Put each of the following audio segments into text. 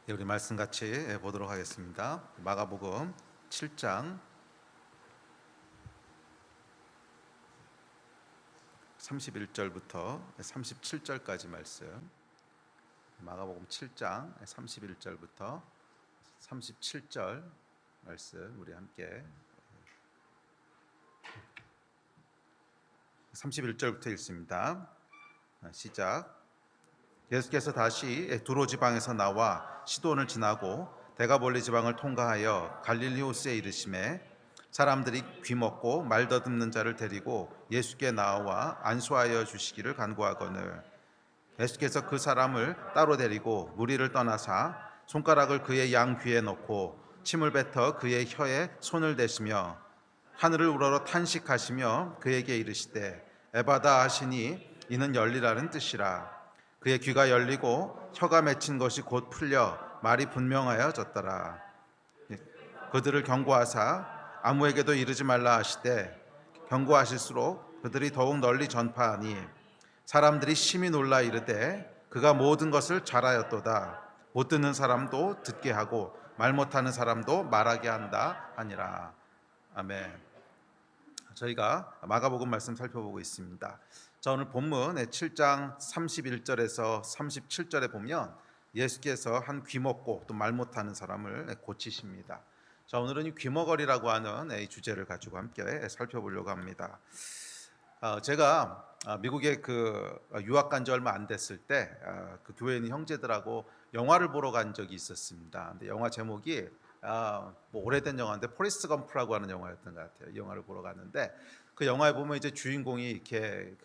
네, 우리 말씀 같이 보도록 하겠습니다. 마가복음 7장 31절부터 37절까지 말씀. 마가복음 7장 31절부터 37절 말씀 우리 함께 31절부터 읽습니다. 시작. 예수께서 다시 두로 지방에서 나와 시돈을 지나고 데가볼리 지방을 통과하여 갈릴리 호수에 이르시매 사람들이 귀먹고 말 더듬는 자를 데리고 예수께 나와 안수하여 주시기를 간구하거늘 예수께서 그 사람을 따로 데리고 무리를 떠나사 손가락을 그의 양 귀에 넣고 침을 뱉어 그의 혀에 손을 대시며 하늘을 우러러 탄식하시며 그에게 이르시되 에바다 하시니 이는 열리라는 뜻이라. 그의 귀가 열리고 혀가 맺힌 것이 곧 풀려 말이 분명하여졌더라. 그들을 경고하사 아무에게도 이르지 말라 하시되 경고하실수록 그들이 더욱 널리 전파하니 사람들이 심히 놀라 이르되 그가 모든 것을 잘하였도다. 못 듣는 사람도 듣게 하고 말 못하는 사람도 말하게 한다 하니라. 아멘. 저희가 마가복음 말씀 살펴보고 있습니다. 자, 오늘 본문 7장 31절에서 37절에 보면 예수께서 한 귀먹고 또 말 못하는 사람을 고치십니다. 자, 오늘은 이 귀머거리라고 하는 이 주제를 가지고 함께 살펴보려고 합니다. 제가 미국에 유학 간 지 얼마 안 됐을 때 그 교회 있는 형제들하고 영화를 보러 간 적이 있었습니다. 근데 영화 제목이 뭐 오래된 영화인데 포레스트 검프라고 하는 영화였던 것 같아요. 이 영화를 보러 갔는데 그 영화에 보면 이제 주인공이 이렇게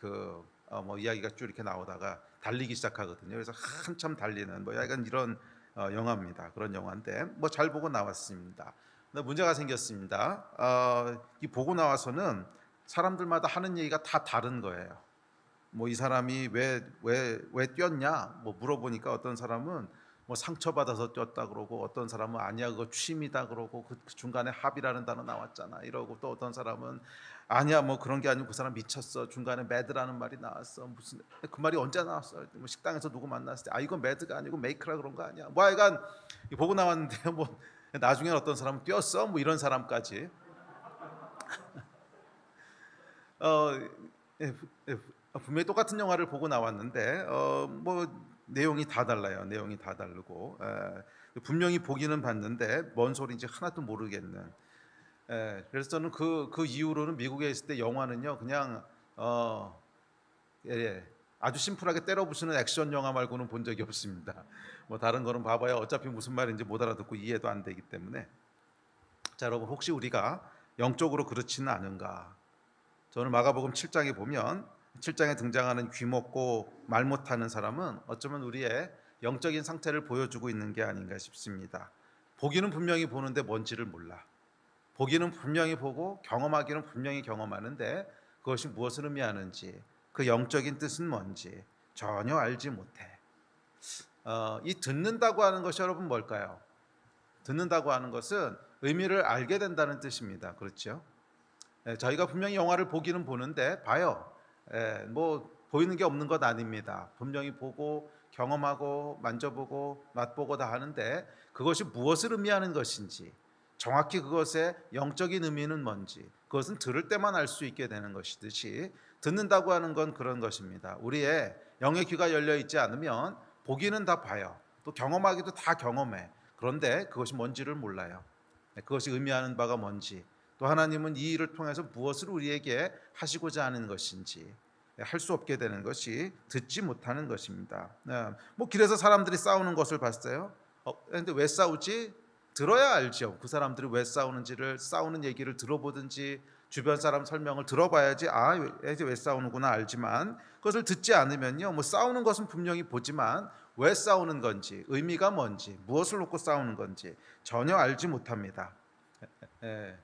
뭐 이야기가 쭉 이렇게 나오다가 달리기 시작하거든요. 그래서 한참 달리는 뭐 약간 이런 영화입니다. 그런 영화인데 뭐 잘 보고 나왔습니다. 근데 문제가 생겼습니다. 이 보고 나와서는 사람들마다 하는 얘기가 다 다른 거예요. 뭐 이 사람이 왜 뛰었냐 뭐 물어보니까 어떤 사람은 뭐 상처받아서 뛰었다 그러고 어떤 사람은 아니야 그거 취미다 그러고 그 중간에 합이라는 단어 나왔잖아 이러고 또 어떤 사람은 아니야 뭐 그런 게 아니고 그 사람 미쳤어 중간에 매드라는 말이 나왔어 무슨 그 말이 언제 나왔어 뭐 식당에서 누구 만났을 때 아 이건 매드가 아니고 메이크라 그런 거 아니야 뭐 하여간 보고 나왔는데 뭐 나중에 어떤 사람은 뛰었어 뭐 이런 사람까지 어, 예, 예, 분명히 똑같은 영화를 보고 나왔는데 뭐 내용이 다 달라요. 내용이 다 다르고 분명히 보기는 봤는데 뭔 소리인지 하나도 모르겠는. 그래서 저는 그 이후로는 미국에 있을 때 영화는요 그냥 예, 아주 심플하게 때려 부수는 액션 영화 말고는 본 적이 없습니다. 뭐 다른 거는 봐봐야 어차피 무슨 말인지 못 알아듣고 이해도 안 되기 때문에. 자, 여러분 혹시 우리가 영적으로 그렇지는 않은가? 저는 마가복음 7장에 보면 7장에 등장하는 귀먹고 말 못하는 사람은 어쩌면 우리의 영적인 상태를 보여주고 있는 게 아닌가 싶습니다. 보기는 분명히 보는데 뭔지를 몰라. 보기는 분명히 보고 경험하기는 분명히 경험하는데 그것이 무엇을 의미하는지 그 영적인 뜻은 뭔지 전혀 알지 못해. 이 듣는다고 하는 것이 여러분 뭘까요? 듣는다고 하는 것은 의미를 알게 된다는 뜻입니다. 그렇죠? 저희가 분명히 영화를 보기는 보는데 봐요. 뭐 보이는 게 없는 것 아닙니다. 분명히 보고 경험하고 만져보고 맛보고 다 하는데 그것이 무엇을 의미하는 것인지 정확히 그것의 영적인 의미는 뭔지 그것은 들을 때만 알 수 있게 되는 것이듯이 듣는다고 하는 건 그런 것입니다. 우리의 영의 귀가 열려 있지 않으면 보기는 다 봐요. 또 경험하기도 다 경험해. 그런데 그것이 뭔지를 몰라요. 그것이 의미하는 바가 뭔지 또 하나님은 이 일을 통해서 무엇을 우리에게 하시고자 하는 것인지 할 수 없게 되는 것이 듣지 못하는 것입니다. 뭐 길에서 사람들이 싸우는 것을 봤어요. 그런데 왜 싸우지? 들어야 알죠. 그 사람들이 왜 싸우는지를 싸우는 얘기를 들어보든지 주변 사람 설명을 들어봐야지 이제 왜 싸우는구나 알지만 그것을 듣지 않으면요. 뭐 싸우는 것은 분명히 보지만 왜 싸우는 건지 의미가 뭔지 무엇을 놓고 싸우는 건지 전혀 알지 못합니다. 예.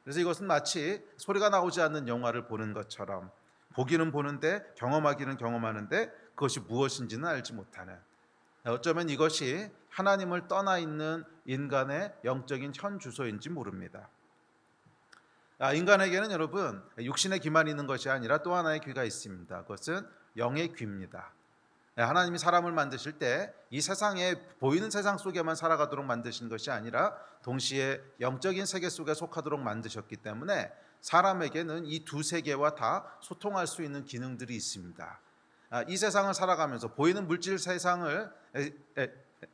그래서 이것은 마치 소리가 나오지 않는 영화를 보는 것처럼 보기는 보는데 경험하기는 경험하는데 그것이 무엇인지는 알지 못하는 어쩌면 이것이 하나님을 떠나 있는 인간의 영적인 현 주소인지 모릅니다. 인간에게는 여러분 육신의 귀만 있는 것이 아니라 또 하나의 귀가 있습니다. 그것은 영의 귀입니다. 하나님이 사람을 만드실 때 이 세상에 보이는 세상 속에만 살아가도록 만드신 것이 아니라 동시에 영적인 세계 속에 속하도록 만드셨기 때문에 사람에게는 이 두 세계와 다 소통할 수 있는 기능들이 있습니다. 이 세상을 살아가면서 보이는 물질 세상을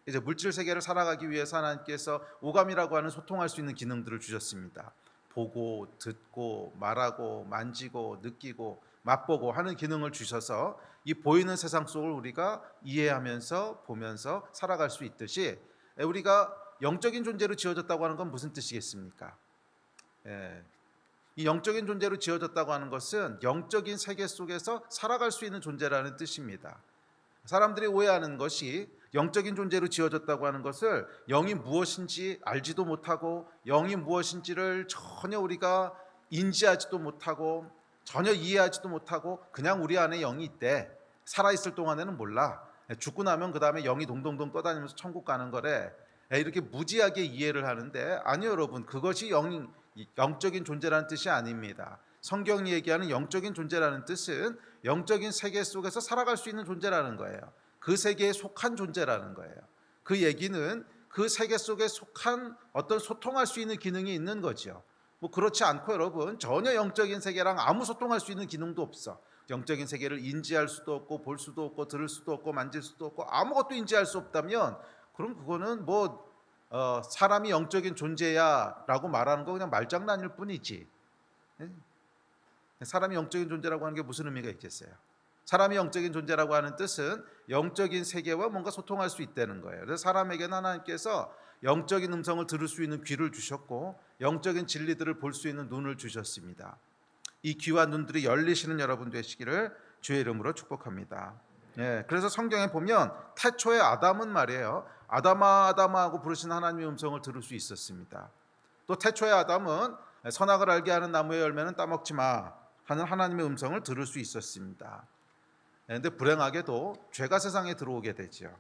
이제 물질 세계를 살아가기 위해서 하나님께서 오감이라고 하는 소통할 수 있는 기능들을 주셨습니다. 보고 듣고 말하고 만지고 느끼고 맛보고 하는 기능을 주셔서 이 보이는 세상 속을 우리가 이해하면서 보면서 살아갈 수 있듯이 우리가 영적인 존재로 지어졌다고 하는 건 무슨 뜻이겠습니까? 이 영적인 존재로 지어졌다고 하는 것은 영적인 세계 속에서 살아갈 수 있는 존재라는 뜻입니다. 사람들이 오해하는 것이 영적인 존재로 지어졌다고 하는 것을 영이 무엇인지 알지도 못하고 영이 무엇인지를 전혀 우리가 인지하지도 못하고 전혀 이해하지도 못하고 그냥 우리 안에 영이 있대. 살아있을 동안에는 몰라. 죽고 나면 그 다음에 영이 동동동 떠다니면서 천국 가는 거래. 이렇게 무지하게 이해를 하는데 아니요 여러분, 그것이 영적인 존재라는 뜻이 아닙니다. 성경이 얘기하는 영적인 존재라는 뜻은 영적인 세계 속에서 살아갈 수 있는 존재라는 거예요. 그 세계에 속한 존재라는 거예요. 그 얘기는 그 세계 속에 속한 어떤 소통할 수 있는 기능이 있는 거죠. 뭐 그렇지 않고 여러분, 전혀 영적인 세계랑 아무 소통할 수 있는 기능도 없어. 영적인 세계를 인지할 수도 없고 볼 수도 없고 들을 수도 없고 만질 수도 없고 아무것도 인지할 수 없다면 그럼 그거는 사람이 영적인 존재야 라고 말하는 거 그냥 말장난일 뿐이지. 사람이 영적인 존재라고 하는 게 무슨 의미가 있겠어요? 사람이 영적인 존재라고 하는 뜻은 영적인 세계와 뭔가 소통할 수 있다는 거예요. 그래서 사람에게는 하나님께서 영적인 음성을 들을 수 있는 귀를 주셨고 영적인 진리들을 볼 수 있는 눈을 주셨습니다. 이 귀와 눈들이 열리시는 여러분 되시기를 주의 이름으로 축복합니다. 그래서 성경에 보면 태초에 아담은 말이에요, 아담아 아담아 하고 부르신 하나님의 음성을 들을 수 있었습니다. 또 태초에 아담은 선악을 알게 하는 나무의 열매는 따먹지 마 하는 하나님의 음성을 들을 수 있었습니다. 그런데 불행하게도 죄가 세상에 들어오게 되죠.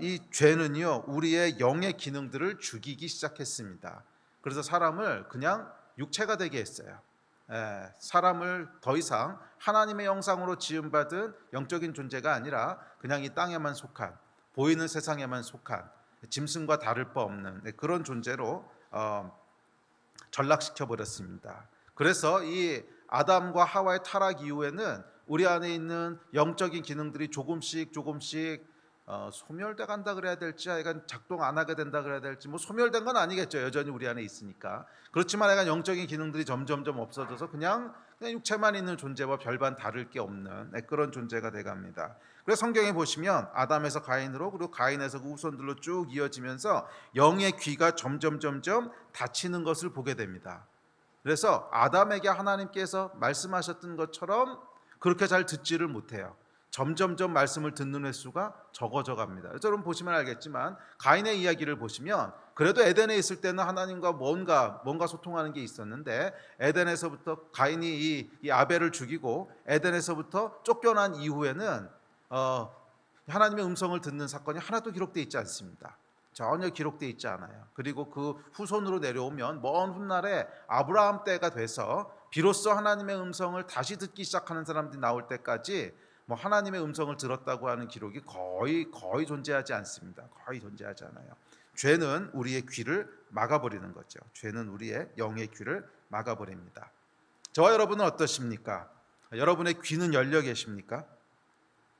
이 죄는요 우리의 영의 기능들을 죽이기 시작했습니다. 그래서 사람을 그냥 육체가 되게 했어요. 사람을 더 이상 하나님의 형상으로 지음받은 영적인 존재가 아니라 그냥 이 땅에만 속한, 보이는 세상에만 속한, 짐승과 다를 바 없는 그런 존재로 전락시켜 버렸습니다. 그래서 이 아담과 하와의 타락 이후에는 우리 안에 있는 영적인 기능들이 조금씩 소멸돼 간다 그래야 될지, 약간 작동 안 하게 된다 그래야 될지, 소멸된 건 아니겠죠. 여전히 우리 안에 있으니까. 그렇지만 약간 영적인 기능들이 점점점 없어져서 그냥 육체만 있는 존재와 별반 다를 게 없는 그런 존재가 돼갑니다. 그래서 성경에 보시면 아담에서 가인으로, 그리고 가인에서 그 후손들로 쭉 이어지면서 영의 귀가 점점 닫히는 것을 보게 됩니다. 그래서 아담에게 하나님께서 말씀하셨던 것처럼 그렇게 잘 듣지를 못해요. 점점점 말씀을 듣는 횟수가 적어져 갑니다. 여러분 보시면 알겠지만 가인의 이야기를 보시면 그래도 에덴에 있을 때는 하나님과 뭔가 소통하는 게 있었는데, 에덴에서부터 가인이 이 아벨을 죽이고 에덴에서부터 쫓겨난 이후에는 하나님의 음성을 듣는 사건이 하나도 기록되어 있지 않습니다. 전혀 기록되어 있지 않아요. 그리고 그 후손으로 내려오면 먼 훗날에 아브라함 때가 돼서 비로소 하나님의 음성을 다시 듣기 시작하는 사람들이 나올 때까지 하나님의 음성을 들었다고 하는 기록이 거의 존재하지 않습니다. 거의 존재하지 않아요. 죄는 우리의 귀를 막아버리는 거죠. 죄는 우리의 영의 귀를 막아버립니다. 저와 여러분은 어떠십니까? 여러분의 귀는 열려 계십니까?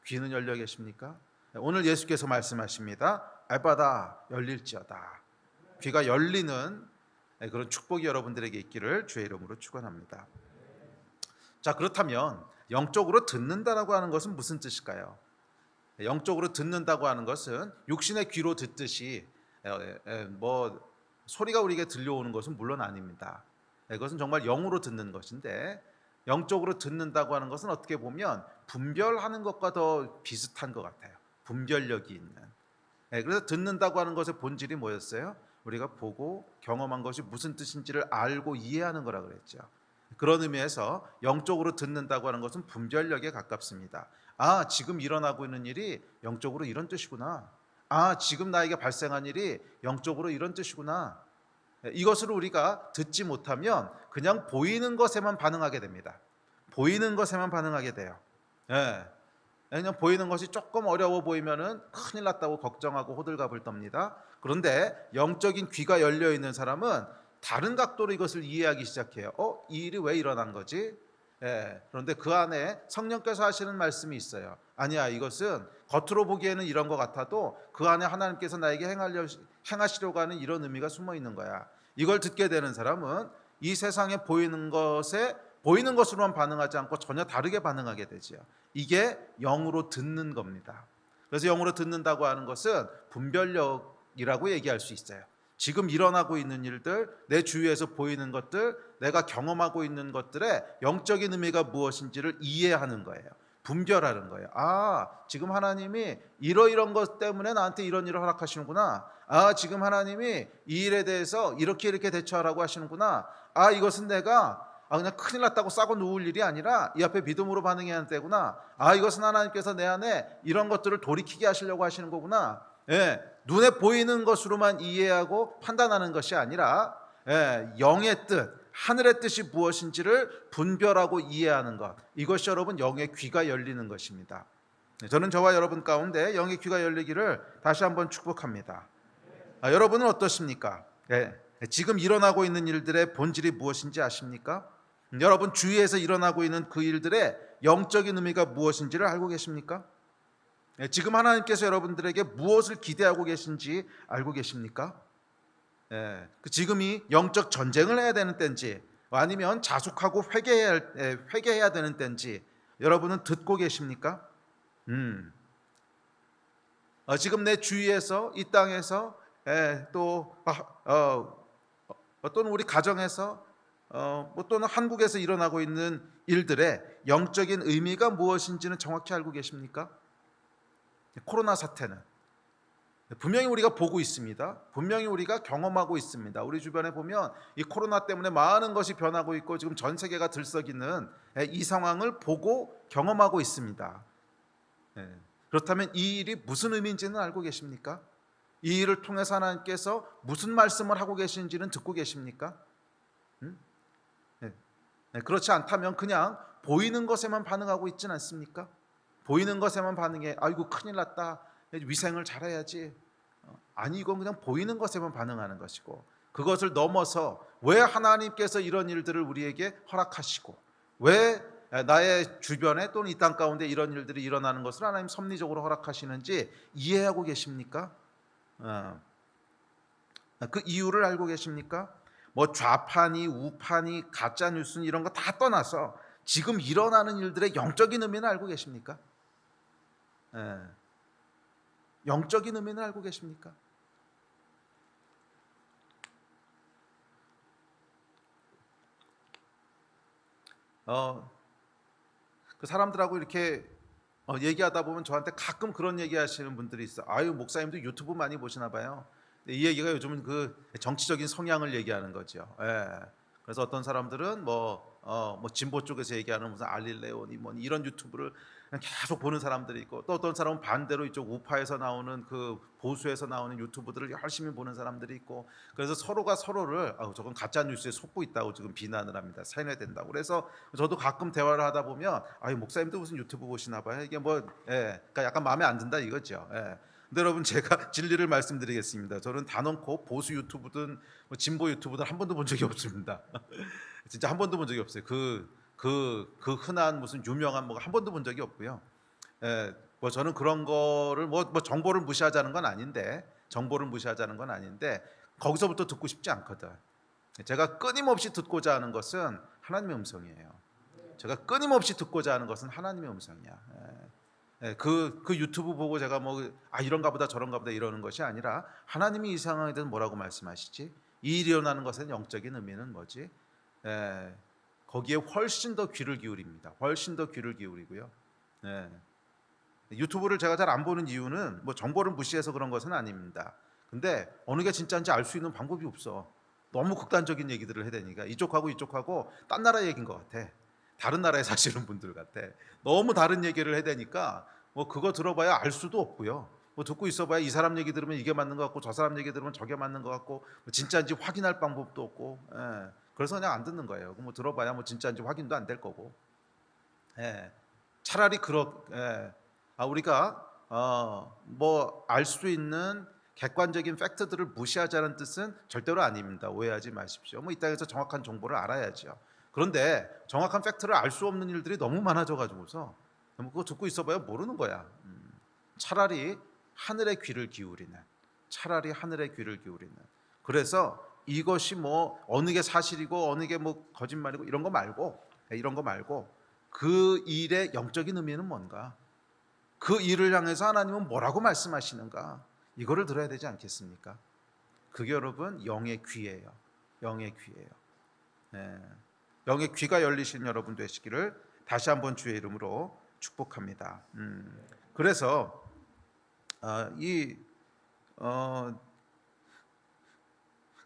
귀는 열려 계십니까? 오늘 예수께서 말씀하십니다. 알바다 열릴지어다. 귀가 열리는 그런 축복이 여러분들에게 있기를 주의 이름으로 축원합니다. 자, 그렇다면 영적으로 듣는다라고 하는 것은 무슨 뜻일까요? 영적으로 듣는다고 하는 것은 육신의 귀로 듣듯이 소리가 우리에게 들려오는 것은 물론 아닙니다. 그것은 정말 영으로 듣는 것인데, 영적으로 듣는다고 하는 것은 어떻게 보면 분별하는 것과 더 비슷한 것 같아요. 분별력이 있는. 그래서 듣는다고 하는 것의 본질이 뭐였어요? 우리가 보고 경험한 것이 무슨 뜻인지를 알고 이해하는 거라 그랬죠. 그런 의미에서 영적으로 듣는다고 하는 것은 분별력에 가깝습니다. 아, 지금 일어나고 있는 일이 영적으로 이런 뜻이구나. 아, 지금 나에게 발생한 일이 영적으로 이런 뜻이구나. 이것을 우리가 듣지 못하면 그냥 보이는 것에만 반응하게 됩니다. 보이는 것에만 반응하게 돼요. 그냥 보이는 것이 조금 어려워 보이면은 큰일 났다고 걱정하고 호들갑을 떱니다. 그런데 영적인 귀가 열려 있는 사람은 다른 각도로 이것을 이해하기 시작해요. 이 일이 왜 일어난 거지? 예, 그런데 그 안에 성령께서 하시는 말씀이 있어요. 아니야, 이것은 겉으로 보기에는 이런 것 같아도 그 안에 하나님께서 나에게 행하시려고 하는 이런 의미가 숨어 있는 거야. 이걸 듣게 되는 사람은 이 세상에 보이는 것으로만 반응하지 않고 전혀 다르게 반응하게 되지요. 이게 영으로 듣는 겁니다. 그래서 영으로 듣는다고 하는 것은 분별력이라고 얘기할 수 있어요. 지금 일어나고 있는 일들, 내 주위에서 보이는 것들, 내가 경험하고 있는 것들의 영적인 의미가 무엇인지를 이해하는 거예요. 분별하는 거예요. 지금 하나님이 이러이런 것 때문에 나한테 이런 일을 허락하시는구나. 지금 하나님이 이 일에 대해서 이렇게 대처하라고 하시는구나. 이것은 내가 그냥 큰일 났다고 싸고 누울 일이 아니라 이 앞에 믿음으로 반응해야 하는 때구나. 이것은 하나님께서 내 안에 이런 것들을 돌이키게 하시려고 하시는 거구나. 예, 눈에 보이는 것으로만 이해하고 판단하는 것이 아니라 영의 뜻, 하늘의 뜻이 무엇인지를 분별하고 이해하는 것, 이것이 여러분 영의 귀가 열리는 것입니다. 저는 저와 여러분 가운데 영의 귀가 열리기를 다시 한번 축복합니다. 여러분은 어떠십니까? 지금 일어나고 있는 일들의 본질이 무엇인지 아십니까? 여러분 주위에서 일어나고 있는 그 일들의 영적인 의미가 무엇인지를 알고 계십니까? 지금 하나님께서 여러분들에게 무엇을 기대하고 계신지 알고 계십니까? 지금이 영적 전쟁을 해야 되는 때인지 아니면 자숙하고 회개해야 되는 때인지 여러분은 듣고 계십니까? 지금 내 주위에서 이 땅에서 또는 우리 가정에서 또는 한국에서 일어나고 있는 일들의 영적인 의미가 무엇인지는 정확히 알고 계십니까? 코로나 사태는 분명히 우리가 보고 있습니다. 분명히 우리가 경험하고 있습니다. 우리 주변에 보면 이 코로나 때문에 많은 것이 변하고 있고 지금 전 세계가 들썩이는 이 상황을 보고 경험하고 있습니다. 그렇다면 이 일이 무슨 의미인지는 알고 계십니까? 이 일을 통해서 하나님께서 무슨 말씀을 하고 계신지는 듣고 계십니까? 그렇지 않다면 그냥 보이는 것에만 반응하고 있지는 않습니까? 보이는 것에만 반응해. 아이고 큰일 났다. 위생을 잘해야지. 아니 이건 그냥 보이는 것에만 반응하는 것이고 그것을 넘어서 왜 하나님께서 이런 일들을 우리에게 허락하시고 왜 나의 주변에 또는 이 땅 가운데 이런 일들이 일어나는 것을 하나님 섭리적으로 허락하시는지 이해하고 계십니까? 그 이유를 알고 계십니까? 뭐 좌파니 우파니 가짜 뉴스니 이런 거 다 떠나서 지금 일어나는 일들의 영적인 의미는 알고 계십니까? 영적인 의미는 알고 계십니까? 그 사람들하고 이렇게 얘기하다 보면 저한테 가끔 그런 얘기하시는 분들이 있어. 아유 목사님도 유튜브 많이 보시나 봐요. 이 얘기가 요즘은 그 정치적인 성향을 얘기하는 거죠. 그래서 어떤 사람들은 뭐 진보 쪽에서 얘기하는 무슨 알릴레오니 뭐 이런 유튜브를 계속 보는 사람들이 있고 또 어떤 사람은 반대로 이쪽 우파에서 나오는 그 보수에서 나오는 유튜브들을 열심히 보는 사람들이 있고 그래서 서로가 서로를 저건 가짜 뉴스에 속고 있다고 지금 비난을 합니다. 세뇌된다고. 그래서 저도 가끔 대화를 하다 보면 목사님도 무슨 유튜브 보시나 봐요. 이게 그러니까 약간 마음에 안 든다 이거죠. 근데 여러분 제가 진리를 말씀드리겠습니다. 저는 단언코 보수 유튜브든 진보 유튜브든 한 번도 본 적이 없습니다. 진짜 한 번도 본 적이 없어요. 그 흔한 무슨 유명한 뭐가 한 번도 본 적이 없고요. 저는 그런 거를 정보를 무시하자는 건 아닌데 거기서부터 듣고 싶지 않거든. 제가 끊임없이 듣고자 하는 것은 하나님의 음성이에요. 제가 끊임없이 듣고자 하는 것은 하나님의 음성이야. 그 유튜브 보고 제가 이런가 보다 저런가 보다 이러는 것이 아니라 하나님이 이 상황에 대해서 뭐라고 말씀하시지? 이 일이 일어나는 것의 영적인 의미는 뭐지? 거기에 훨씬 더 귀를 기울입니다. 훨씬 더 귀를 기울이고요. 유튜브를 제가 잘 안 보는 이유는 정보를 무시해서 그런 것은 아닙니다. 근데 어느 게 진짜인지 알 수 있는 방법이 없어. 너무 극단적인 얘기들을 해대니까 이쪽하고 딴 나라 얘기인 것 같아. 다른 나라에 사시는 분들 같아. 너무 다른 얘기를 해대니까 그거 들어봐야 알 수도 없고요. 듣고 있어봐야 이 사람 얘기 들으면 이게 맞는 것 같고 저 사람 얘기 들으면 저게 맞는 것 같고 진짜인지 확인할 방법도 없고 그래서 그냥 안 듣는 거예요. 들어봐야 진짜인지 확인도 안 될 거고 차라리 우리가 뭐 알 수 있는 객관적인 팩트들을 무시하자는 뜻은 절대로 아닙니다. 오해하지 마십시오. 뭐 이 땅에서 정확한 정보를 알아야죠. 그런데 정확한 팩트를 알 수 없는 일들이 너무 많아져 가지고서 뭐 그거 듣고 있어봐야 모르는 거야. 차라리 하늘의 귀를 기울이는, 차라리 하늘의 귀를 기울이는. 그래서 이것이 뭐 어느 게 사실이고 어느 게 뭐 거짓말이고 이런 거 말고, 이런 거 말고 그 일의 영적인 의미는 뭔가, 그 일을 향해서 하나님은 뭐라고 말씀하시는가, 이거를 들어야 되지 않겠습니까? 그게 여러분 영의 귀예요. 영의 귀예요. 네. 영의 귀가 열리신 여러분 되시기를 다시 한번 주의 이름으로 축복합니다. 그래서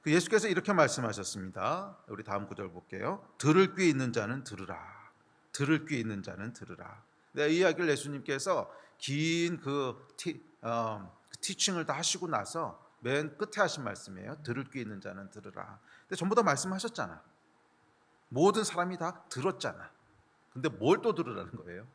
그 예수께서 이렇게 말씀하셨습니다. 우리 다음 구절 볼게요. 들을 귀 있는 자는 들으라. 들을 귀 있는 자는 들으라. 네, 이 이야기를 예수님께서 긴 티칭을 다 하시고 나서 맨 끝에 하신 말씀이에요. 들을 귀 있는 자는 들으라. 근데 전부 다 말씀하셨잖아. 모든 사람이 다 들었잖아. 근데 뭘 또 들으라는 거예요?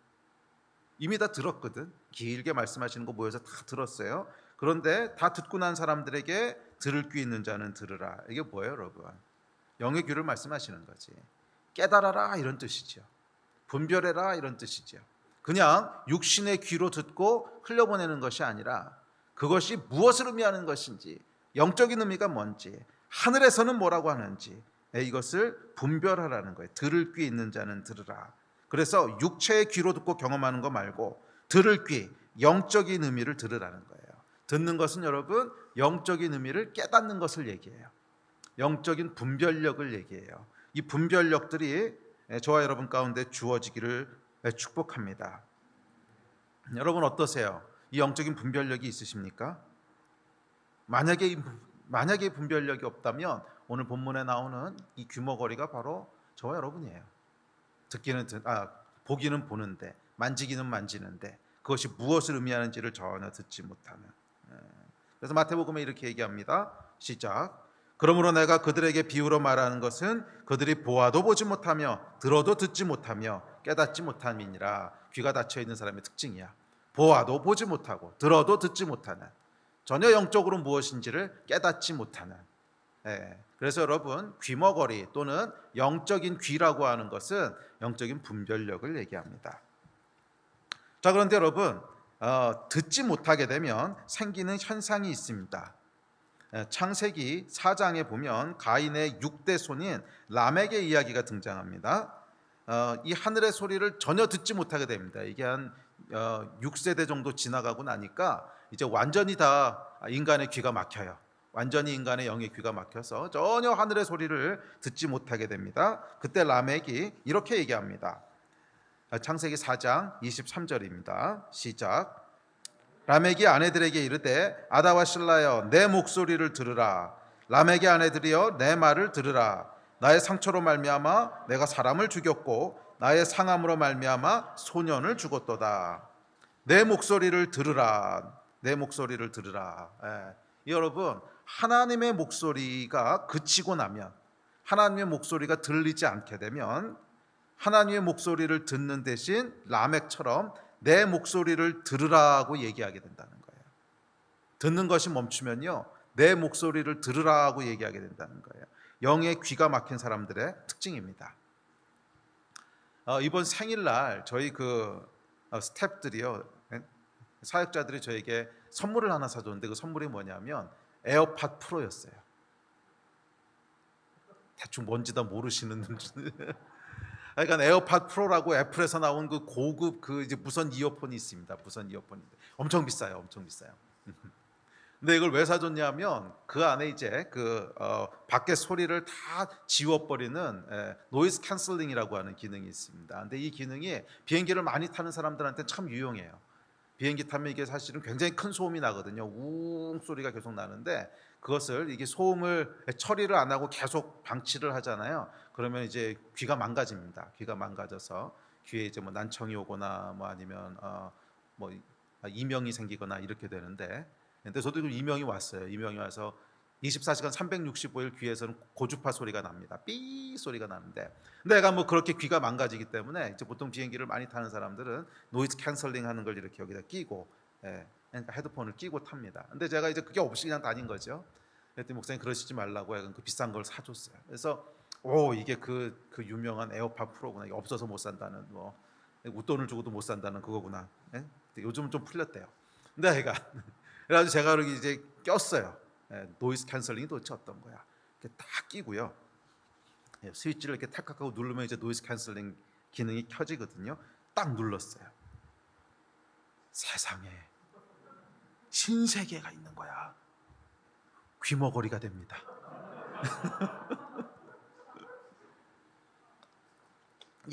이미 다 들었거든. 길게 말씀하시는 거 모여서 다 들었어요. 그런데 다 듣고 난 사람들에게 들을 귀 있는 자는 들으라. 이게 뭐예요, 여러분? 영의 귀를 말씀하시는 거지. 깨달아라 이런 뜻이죠. 분별해라 이런 뜻이죠. 그냥 육신의 귀로 듣고 흘려보내는 것이 아니라 그것이 무엇을 의미하는 것인지, 영적인 의미가 뭔지, 하늘에서는 뭐라고 하는지 이것을 분별하라는 거예요. 들을 귀 있는 자는 들으라. 그래서 육체의 귀로 듣고 경험하는 거 말고 들을 귀, 영적인 의미를 들으라는 거예요. 듣는 것은 여러분 영적인 의미를 깨닫는 것을 얘기해요. 영적인 분별력을 얘기해요. 이 분별력들이 저와 여러분 가운데 주어지기를 축복합니다. 여러분 어떠세요? 이 영적인 분별력이 있으십니까? 만약에 이 분별력이 없다면 오늘 본문에 나오는 이 귀머거리가 바로 저와 여러분이에요. 보기는 보는데, 만지기는 만지는데 그것이 무엇을 의미하는지를 전혀 듣지 못하는. 그래서 마태복음에 이렇게 얘기합니다. 시작. 그러므로 내가 그들에게 비유로 말하는 것은 그들이 보아도 보지 못하며 들어도 듣지 못하며 깨닫지 못함이니라. 귀가 닫혀 있는 사람의 특징이야. 보아도 보지 못하고 들어도 듣지 못하는, 전혀 영적으로 무엇인지를 깨닫지 못하는. 그래서 여러분 귀머거리 또는 영적인 귀라고 하는 것은 영적인 분별력을 얘기합니다. 자, 그런데 여러분 듣지 못하게 되면 생기는 현상이 있습니다. 창세기 4장에 보면 가인의 6대 손인 라멕의 이야기가 등장합니다. 이 하늘의 소리를 전혀 듣지 못하게 됩니다. 이게 한 6세대 정도 지나가고 나니까 이제 완전히 다 인간의 귀가 막혀요. 완전히 인간의 영의 귀가 막혀서 전혀 하늘의 소리를 듣지 못하게 됩니다. 그때 라멕이 이렇게 얘기합니다. 창세기 4장 23절입니다. 시작. 라멕이 아내들에게 이르되 아다와 실라여 내 목소리를 들으라. 라멕의 아내들이여 내 말을 들으라. 나의 상처로 말미암아 내가 사람을 죽였고 나의 상함으로 말미암아 소년을 죽었도다. 내 목소리를 들으라. 내 목소리를 들으라. 여러분 하나님의 목소리가 그치고 나면, 하나님의 목소리가 들리지 않게 되면 하나님의 목소리를 듣는 대신 라멕처럼 내 목소리를 들으라고 얘기하게 된다는 거예요. 듣는 것이 멈추면요 내 목소리를 들으라고 얘기하게 된다는 거예요. 영의 귀가 막힌 사람들의 특징입니다. 이번 생일날 저희 스태프들이요, 사역자들이 저에게 선물을 하나 사줬는데 그 선물이 뭐냐면 에어팟 프로였어요. 대충 뭔지 다 모르시는 그러니까 에어팟 프로라고 애플에서 나온 그 고급 이제 무선 이어폰이 있습니다. 무선 이어폰인데 엄청 비싸요. 엄청 비싸요. 근데 이걸 왜 사줬냐면 그 안에 이제 밖에 소리를 다 지워버리는 노이즈 캔슬링이라고 하는 기능이 있습니다. 근데 이 기능이 비행기를 많이 타는 사람들한테 참 유용해요. 비행기 타면 이게 사실은 굉장히 큰 소음이 나거든요. 우웅 소리가 계속 나는데 그것을 이게 소음을 처리를 안 하고 계속 방치를 하잖아요. 그러면 이제 귀가 망가집니다. 귀가 망가져서 귀에 이제 뭐 난청이 오거나 뭐 아니면 뭐 이명이 생기거나 이렇게 되는데, 근데 저도 이명이 왔어요. 이명이 와서 24시간 365일 귀에서는 고주파 소리가 납니다. 삐 소리가 나는데, 내가 뭐 그렇게 귀가 망가지기 때문에 이제 보통 비행기를 많이 타는 사람들은 노이즈 캔슬링 하는 걸 이렇게 여기다 끼고, 그러니까 헤드폰을 끼고 탑니다. 근데 제가 이제 그게 없이 그냥 다닌 거죠. 그랬더니 목사님 그러시지 말라고 약간 그 비싼 걸 사줬어요. 그래서 이게 그 유명한 에어팟 프로구나. 이게 없어서 못 산다는, 뭐 웃돈을 주고도 못 산다는 그거구나. 요즘은 좀 풀렸대요. 근데 애가 그래가지고 제가 그렇게 이제 꼈어요. 노이즈 캔슬링이 도대체 어떤 거야? 이렇게 딱 끼고요. 스위치를 이렇게 탁탁하고 누르면 이제 노이즈 캔슬링 기능이 켜지거든요. 딱 눌렀어요. 세상에 신세계가 있는 거야. 귀머거리가 됩니다.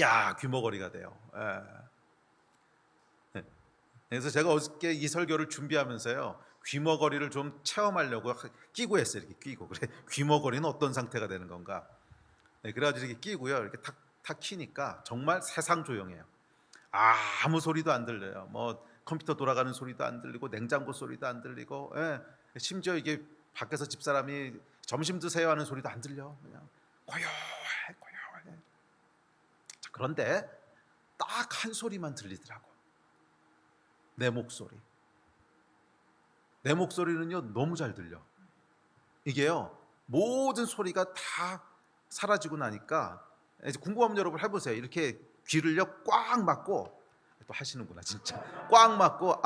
야, 귀머거리가 돼요. 그래서 제가 어저께 이 설교를 준비하면서요, 귀머거리를 좀 체험하려고 끼고 했어요. 이렇게 끼고. 그래, 귀머거리는 어떤 상태가 되는 건가? 그래가지고 이렇게 끼고요, 이렇게 탁 키니까 정말 세상 조용해요. 아무 소리도 안 들려요. 뭐 컴퓨터 돌아가는 소리도 안 들리고 냉장고 소리도 안 들리고, 심지어 이게 밖에서 집사람이 점심 드세요 하는 소리도 안 들려. 그냥 고요해. 자, 그런데 딱 한 소리만 들리더라고. 내 목소리. 내 목소리는요 너무 잘 들려. 이게요 모든 소리가 다 사라지고 나니까, 이제 궁금하면 여러분 해보세요. 이렇게 귀를요 꽉 막고, 또 하시는구나 진짜. 꽉 막고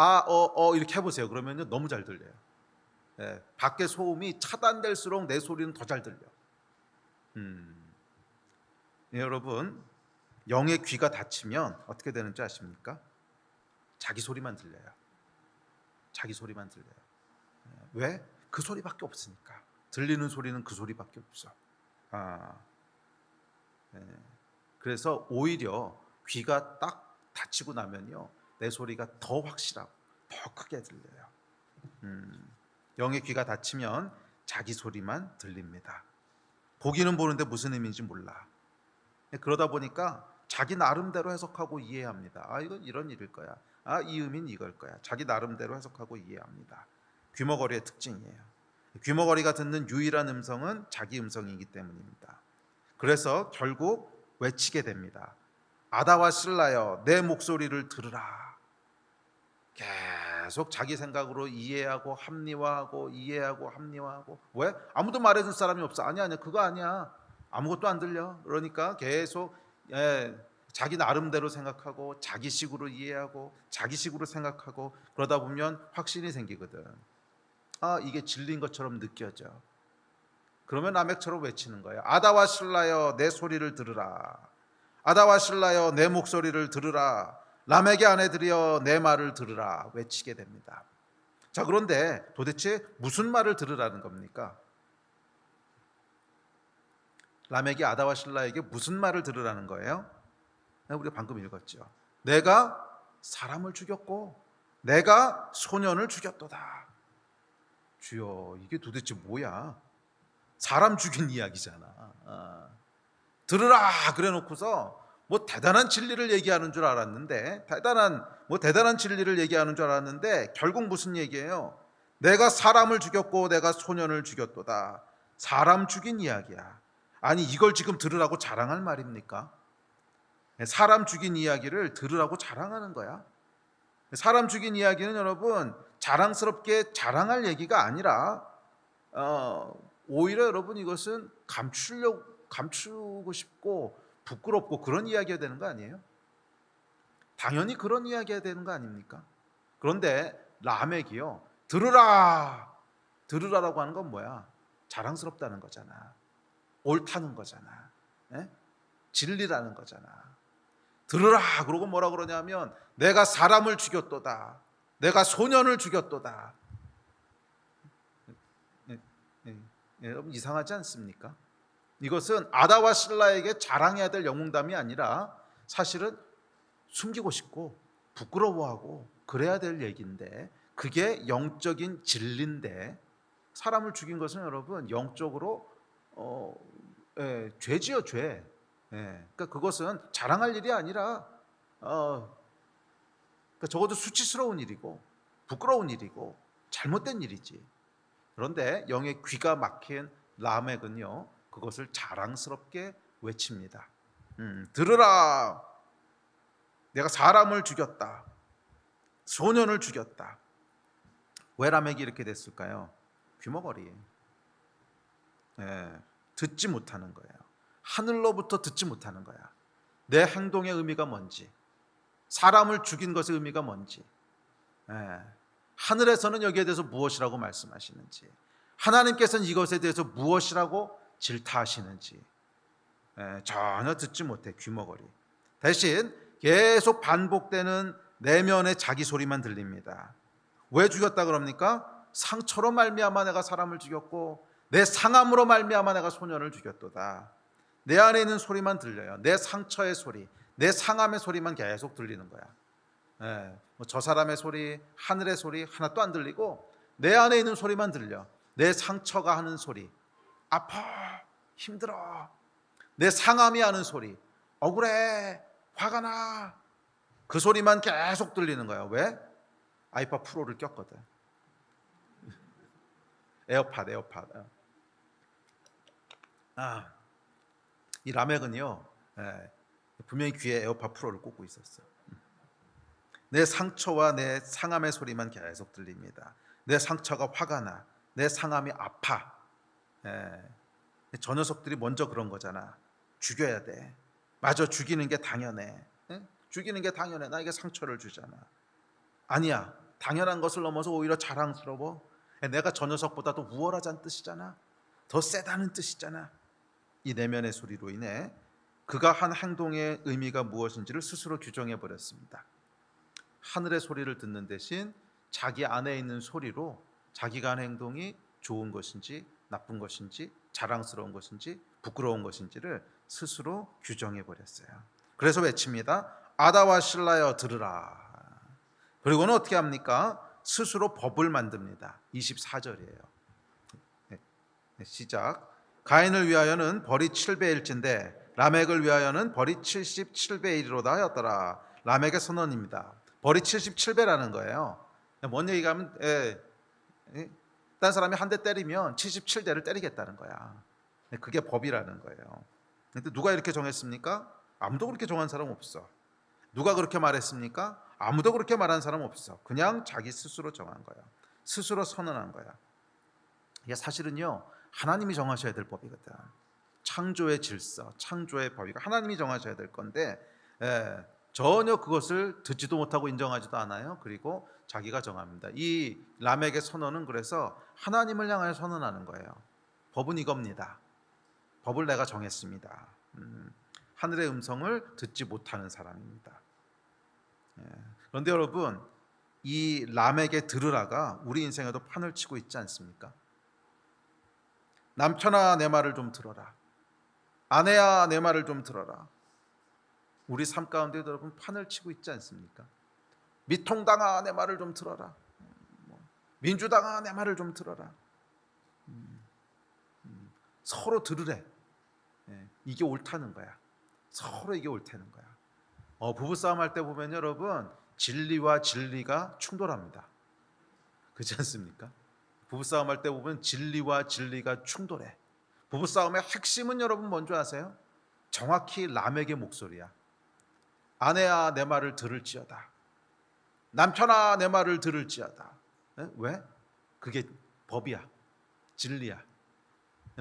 이렇게 해보세요. 그러면요 너무 잘 들려요. 밖에 소음이 차단될수록 내 소리는 더 잘 들려. 여러분, 영의 귀가 닫히면 어떻게 되는지 아십니까? 자기 소리만 들려요. 자기 소리만 들려요. 왜? 그 소리밖에 없으니까. 들리는 소리는 그 소리밖에 없어. 그래서 오히려 귀가 딱 닫히고 나면요 내 소리가 더 확실하고 더 크게 들려요. 영의 귀가 닫히면 자기 소리만 들립니다. 보기는 보는데 무슨 의미인지 몰라. 그러다 보니까 자기 나름대로 해석하고 이해합니다. 이건 이런 일일 거야. 이 의미는 이걸 거야. 자기 나름대로 해석하고 이해합니다. 귀머거리의 특징이에요. 귀머거리가 듣는 유일한 음성은 자기 음성이기 때문입니다. 그래서 결국 외치게 됩니다. 아다와 실라여, 내 목소리를 들으라. 계속 자기 생각으로 이해하고 합리화하고 이해하고 합리화하고. 왜? 아무도 말해줄 사람이 없어. 아니야 그거 아니야. 아무것도 안 들려. 그러니까 계속 자기 나름대로 생각하고 자기식으로 이해하고 자기식으로 생각하고, 그러다 보면 확신이 생기거든. 이게 진리인 것처럼 느껴져. 그러면 라멕처럼 외치는 거예요. 아다와 실라여, 내 소리를 들으라. 아다와 실라여, 내 목소리를 들으라. 라멕의 아내들이여, 내 말을 들으라. 외치게 됩니다. 자, 그런데 도대체 무슨 말을 들으라는 겁니까? 라멕이 아다와 실라에게 무슨 말을 들으라는 거예요? 우리가 방금 읽었죠. 내가 사람을 죽였고 내가 소년을 죽였도다. 주여, 이게 도대체 뭐야? 사람 죽인 이야기잖아. 들으라 그래 놓고서 뭐 대단한 진리를 얘기하는 줄 알았는데, 대단한 진리를 얘기하는 줄 알았는데 결국 무슨 얘기예요? 내가 사람을 죽였고 내가 소년을 죽였도다. 사람 죽인 이야기야. 아니, 이걸 지금 들으라고 자랑할 말입니까? 사람 죽인 이야기를 들으라고 자랑하는 거야. 사람 죽인 이야기는 여러분 자랑스럽게 자랑할 얘기가 아니라, 오히려 여러분 이것은 감추고 싶고 부끄럽고 그런 이야기가 되는 거 아니에요? 당연히 그런 이야기가 되는 거 아닙니까? 그런데 라멕이요, 들으라라고 하는 건 뭐야? 자랑스럽다는 거잖아. 옳다는 거잖아. 진리라는 거잖아. 들으라 그러고 뭐라 그러냐면 내가 사람을 죽였도다. 내가 소년을 죽였도다. 여러분 이상하지 않습니까? 이것은 아다와 실라에게 자랑해야 될 영웅담이 아니라 사실은 숨기고 싶고 부끄러워하고 그래야 될 얘기인데, 그게 영적인 진리인데, 사람을 죽인 것은 여러분 영적으로 죄지요, 죄. 그러니까 그것은 자랑할 일이 아니라, 그러니까 적어도 수치스러운 일이고 부끄러운 일이고 잘못된 일이지. 그런데 영의 귀가 막힌 라멕은요, 그것을 자랑스럽게 외칩니다. 들으라, 내가 사람을 죽였다, 소년을 죽였다. 왜 라멕이 이렇게 됐을까요? 귀머거리. 듣지 못하는 거예요. 하늘로부터 듣지 못하는 거야. 내 행동의 의미가 뭔지, 사람을 죽인 것의 의미가 뭔지, 하늘에서는 여기에 대해서 무엇이라고 말씀하시는지, 하나님께서는 이것에 대해서 무엇이라고 질타하시는지 전혀 듣지 못해. 귀머거리. 대신 계속 반복되는 내면의 자기 소리만 들립니다. 왜 죽였다 그럽니까? 상처로 말미암아 내가 사람을 죽였고 내 상함으로 말미암아 내가 소년을 죽였도다. 내 안에 있는 소리만 들려요. 내 상처의 소리, 내 상함의 소리만 계속 들리는 거야. 저 사람의 소리, 하늘의 소리 하나도 안 들리고 내 안에 있는 소리만 들려. 내 상처가 하는 소리, 아파, 힘들어. 내 상함이 하는 소리, 억울해, 화가 나. 그 소리만 계속 들리는 거야. 왜? 아이팟 프로를 꼈거든. 에어팟. 이 라멕은요, 분명히 귀에 에어팟 프로를 꽂고 있었어. 내 상처와 내 상함의 소리만 계속 들립니다. 내 상처가 화가 나, 내 상함이 아파. 저 녀석들이 먼저 그런 거잖아. 죽여야 돼. 맞아, 죽이는 게 당연해. 죽이는 게 당연해. 나에게 상처를 주잖아. 아니야, 당연한 것을 넘어서 오히려 자랑스러워. 내가 저 녀석보다 더 우월하자는 뜻이잖아. 더 세다는 뜻이잖아. 이 내면의 소리로 인해 그가 한 행동의 의미가 무엇인지를 스스로 규정해 버렸습니다. 하늘의 소리를 듣는 대신 자기 안에 있는 소리로 자기가 한 행동이 좋은 것인지 나쁜 것인지 자랑스러운 것인지 부끄러운 것인지를 스스로 규정해 버렸어요. 그래서 외칩니다. 아다와 실라여 들으라. 그리고는 어떻게 합니까? 스스로 법을 만듭니다. 24절이에요. 시작. 가인을 위하여는 벌이 7배일진데 라멕을 위하여는 벌이 77배이로다 하였더라. 라멕의 선언입니다. 벌이 77배라는 거예요. 뭔 얘기가 하면 딴 사람이 한 대 때리면 77대를 때리겠다는 거야. 그게 법이라는 거예요. 근데 누가 이렇게 정했습니까? 아무도 그렇게 정한 사람 없어. 누가 그렇게 말했습니까? 아무도 그렇게 말한 사람 없어. 그냥 자기 스스로 정한 거야. 스스로 선언한 거야. 이게 사실은요, 하나님이 정하셔야 될 법이거든. 창조의 질서, 창조의 법이 하나님이 정하셔야 될 건데 전혀 그것을 듣지도 못하고 인정하지도 않아요. 그리고 자기가 정합니다. 이 라멕의 선언은 그래서 하나님을 향하여 선언하는 거예요. 법은 이겁니다. 법을 내가 정했습니다. 하늘의 음성을 듣지 못하는 사람입니다. 그런데 여러분, 이 라멕의 들으라가 우리 인생에도 판을 치고 있지 않습니까? 남편아 내 말을 좀 들어라. 아내야 내 말을 좀 들어라. 우리 삶 가운데 여러분 판을 치고 있지 않습니까? 미통당아 내 말을 좀 들어라. 민주당아 내 말을 좀 들어라. 서로 들으래. 이게 옳다는 거야. 서로 이게 옳다는 거야. 부부싸움 할 때 보면 여러분 진리와 진리가 충돌합니다. 그렇지 않습니까? 부부싸움 할 때 보면 진리와 진리가 충돌해. 부부싸움의 핵심은 여러분 뭔지 아세요? 정확히 라멕의 목소리야. 아내야 내 말을 들을지어다. 남편아 내 말을 들을지어다. 왜? 그게 법이야. 진리야.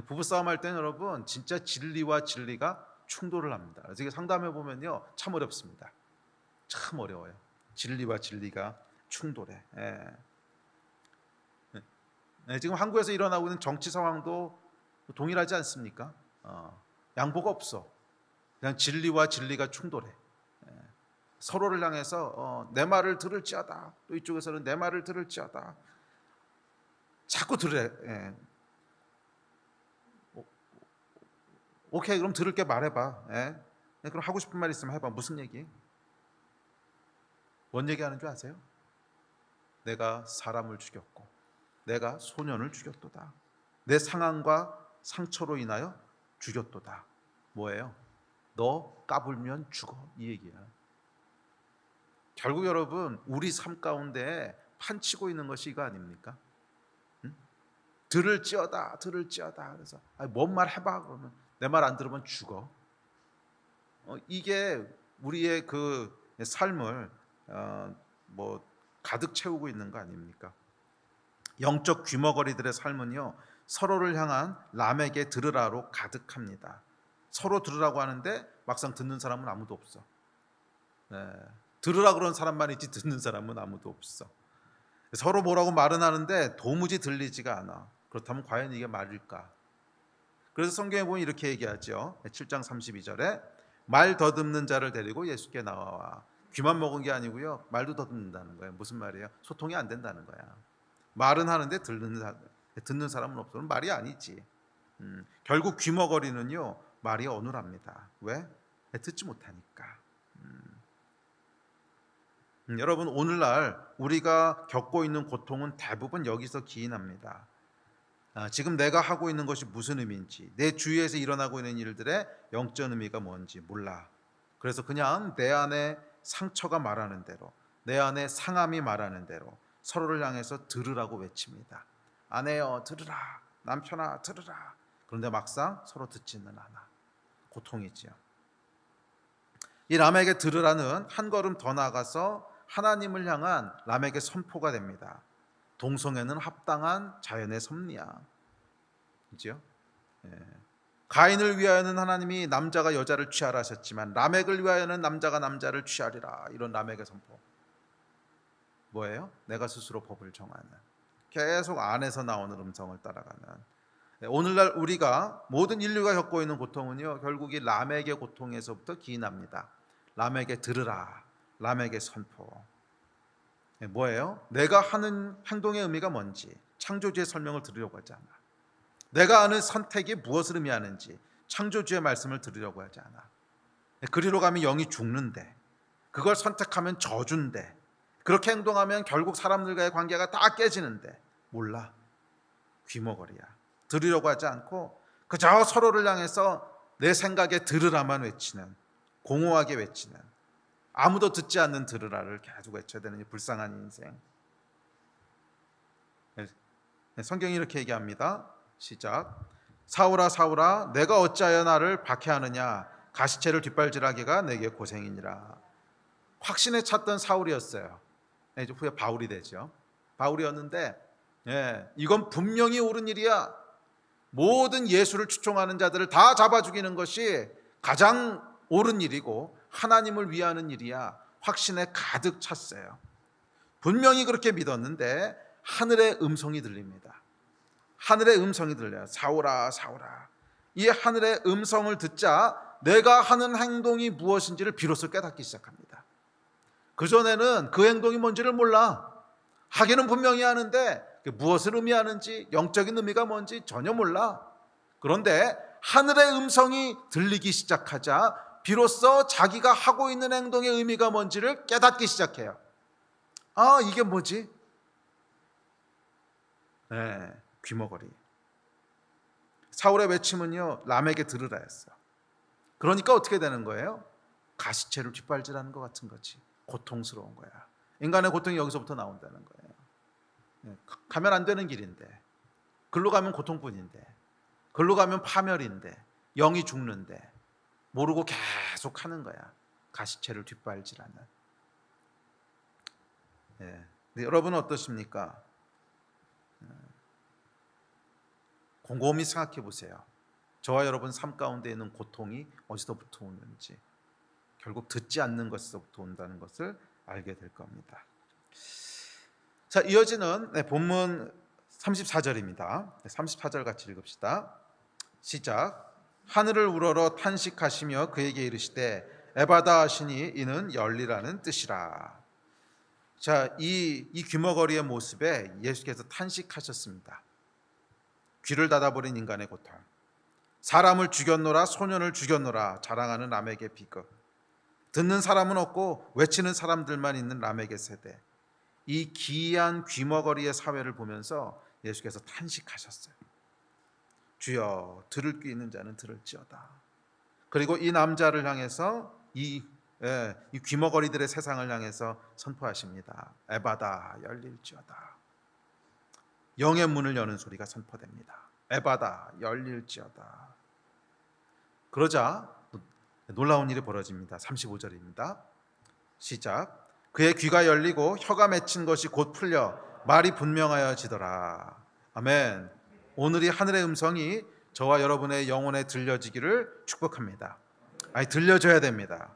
부부싸움 할 때는 여러분 진짜 진리와 진리가 충돌을 합니다. 그래서 이게 상담해 보면요 참 어렵습니다. 참 어려워요. 진리와 진리가 충돌해. 지금 한국에서 일어나고 있는 정치 상황도 동일하지 않습니까? 양보가 없어. 그냥 진리와 진리가 충돌해. 서로를 향해서 내 말을 들을지어다. 또 이쪽에서는 내 말을 들을지어다. 자꾸 들으래. 오케이, 그럼 들을게 말해봐. 그럼 하고 싶은 말 있으면 해봐. 무슨 얘기? 뭔 얘기하는 줄 아세요? 내가 사람을 죽였고 내가 소년을 죽였도다. 내 상황과 상처로 인하여 죽였도다. 뭐예요? 너 까불면 죽어. 이 얘기야. 결국 여러분 우리 삶 가운데 판치고 있는 것이 이거 아닙니까? 들을지어다, 들을지어다. 그래서 뭔 말 해봐. 그러면 내 말 안 들으면 죽어. 이게 우리의 그 삶을 뭐 가득 채우고 있는 거 아닙니까? 영적 귀머거리들의 삶은요, 서로를 향한 람에게 들으라로 가득합니다. 서로 들으라고 하는데 막상 듣는 사람은 아무도 없어. 네. 들으라 그런 사람만 있지 듣는 사람은 아무도 없어. 서로 뭐라고 말은 하는데 도무지 들리지가 않아. 그렇다면 과연 이게 말일까? 그래서 성경에 보면 이렇게 얘기하죠. 7장 32절에 말 더듬는 자를 데리고 예수께 나와. 귀만 먹은 게 아니고요, 말도 더듬는다는 거예요. 무슨 말이에요? 소통이 안 된다는 거야. 말은 하는데 듣는 사람은 없으면 말이 아니지. 결국 귀머거리는요, 말이 어눌합니다. 왜? 듣지 못하니까. 여러분, 오늘날 우리가 겪고 있는 고통은 대부분 여기서 기인합니다. 지금 내가 하고 있는 것이 무슨 의미인지, 내 주위에서 일어나고 있는 일들의 영적 의미가 뭔지 몰라. 그래서 그냥 내 안에 상처가 말하는 대로, 내 안에 상함이 말하는 대로 서로를 향해서 들으라고 외칩니다. 아내여 들으라, 남편아 들으라. 그런데 막상 서로 듣지는 않아. 고통이지요. 이 람에게 들으라는 한 걸음 더 나아가서 하나님을 향한 람에게 선포가 됩니다. 동성애는 합당한 자연의 섭리야. 그죠? 가인을 위하여는 하나님이 남자가 여자를 취하라 하셨지만 라멕을 위하여는 남자가 남자를 취하리라. 이런 람에게 선포. 뭐예요? 내가 스스로 법을 정하는, 계속 안에서 나오는 음성을 따라가는. 오늘날 우리가 모든 인류가 겪고 있는 고통은요, 결국 이 람에게 고통에서부터 기인합니다. 람에게 들으라, 람에게 선포. 뭐예요? 내가 하는 행동의 의미가 뭔지 창조주의 설명을 들으려고 하지 않아. 내가 아는 선택이 무엇을 의미하는지 창조주의 말씀을 들으려고 하지 않아. 그리로 가면 영이 죽는데, 그걸 선택하면 저주인데, 그렇게 행동하면 결국 사람들과의 관계가 다 깨지는데 몰라. 귀머거리야. 들으려고 하지 않고 그저 서로를 향해서 내 생각에 들으라만 외치는, 공허하게 외치는, 아무도 듣지 않는 들으라를 계속 외쳐야 되는 이 불쌍한 인생. 성경이 이렇게 얘기합니다. 시작. 사울아 사울아 내가 어찌하여 나를 박해하느냐, 가시체를 뒷발질하기가 내게 고생이니라. 확신에 찼던 사울이었어요. 이제 후에 바울이 되죠. 바울이었는데 이건 분명히 옳은 일이야. 모든 예수를 추종하는 자들을 다 잡아 죽이는 것이 가장 옳은 일이고 하나님을 위하는 일이야. 확신에 가득 찼어요. 분명히 그렇게 믿었는데 하늘의 음성이 들립니다. 하늘의 음성이 들려요. 사울아 사울아. 이 하늘의 음성을 듣자 내가 하는 행동이 무엇인지를 비로소 깨닫기 시작합니다. 그전에는 그 행동이 뭔지를 몰라. 하기는 분명히 하는데 무엇을 의미하는지, 영적인 의미가 뭔지 전혀 몰라. 그런데 하늘의 음성이 들리기 시작하자 비로소 자기가 하고 있는 행동의 의미가 뭔지를 깨닫기 시작해요. 아, 이게 뭐지? 귀머거리. 사울의 외침은요, 람에게 들으라였어요. 그러니까 어떻게 되는 거예요? 가시체를 뒷발질하는 것 같은 거지. 고통스러운 거야. 인간의 고통이 여기서부터 나온다는 거예요. 가면 안 되는 길인데, 글로 가면 고통뿐인데, 글로 가면 파멸인데, 영이 죽는데 모르고 계속 하는 거야. 가시체를 뒷발질하는. 근데 여러분은 어떠십니까? 곰곰이 생각해 보세요. 저와 여러분 삶 가운데 있는 고통이 어디서부터 오는지, 결국 듣지 않는 것에서부터 온다는 것을 알게 될 겁니다. 자, 이어지는 본문 34절입니다. 34절 같이 읽읍시다. 시작. 하늘을 우러러 탄식하시며 그에게 이르시되 에바다 하시니 이는 열리라는 뜻이라. 자, 이 귀머거리의 모습에 예수께서 탄식하셨습니다. 귀를 닫아버린 인간의 고통, 사람을 죽였노라 소년을 죽였노라 자랑하는 람에게 비극, 듣는 사람은 없고 외치는 사람들만 있는 람에게 세대. 이 기이한 귀머거리의 사회를 보면서 예수께서 탄식하셨어요. 주여, 들을 귀 있는 자는 들을지어다. 그리고 이 남자를 향해서 이 귀머거리들의 세상을 향해서 선포하십니다. 에바다, 열릴지어다. 영의 문을 여는 소리가 선포됩니다. 에바다 열릴지어다. 그러자 놀라운 일이 벌어집니다. 35절입니다. 시작. 그의 귀가 열리고 혀가 맺힌 것이 곧 풀려 말이 분명하여지더라. 아멘. 오늘이 하늘의 음성이 저와 여러분의 영혼에 들려지기를 축복합니다. 아니, 들려줘야 됩니다.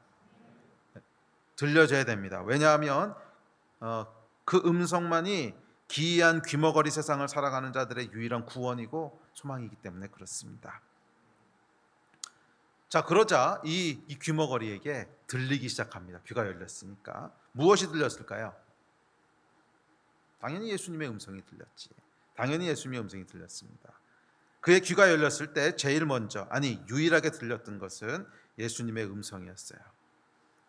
들려줘야 됩니다. 왜냐하면 그 음성만이 기이한 귀머거리 세상을 살아가는 자들의 유일한 구원이고 소망이기 때문에 그렇습니다. 자, 그러자 이 귀머거리에게 들리기 시작합니다. 귀가 열렸으니까. 무엇이 들렸을까요? 당연히 예수님의 음성이 들렸지. 당연히 예수님의 음성이 들렸습니다. 그의 귀가 열렸을 때 제일 먼저, 아니 유일하게 들렸던 것은 예수님의 음성이었어요.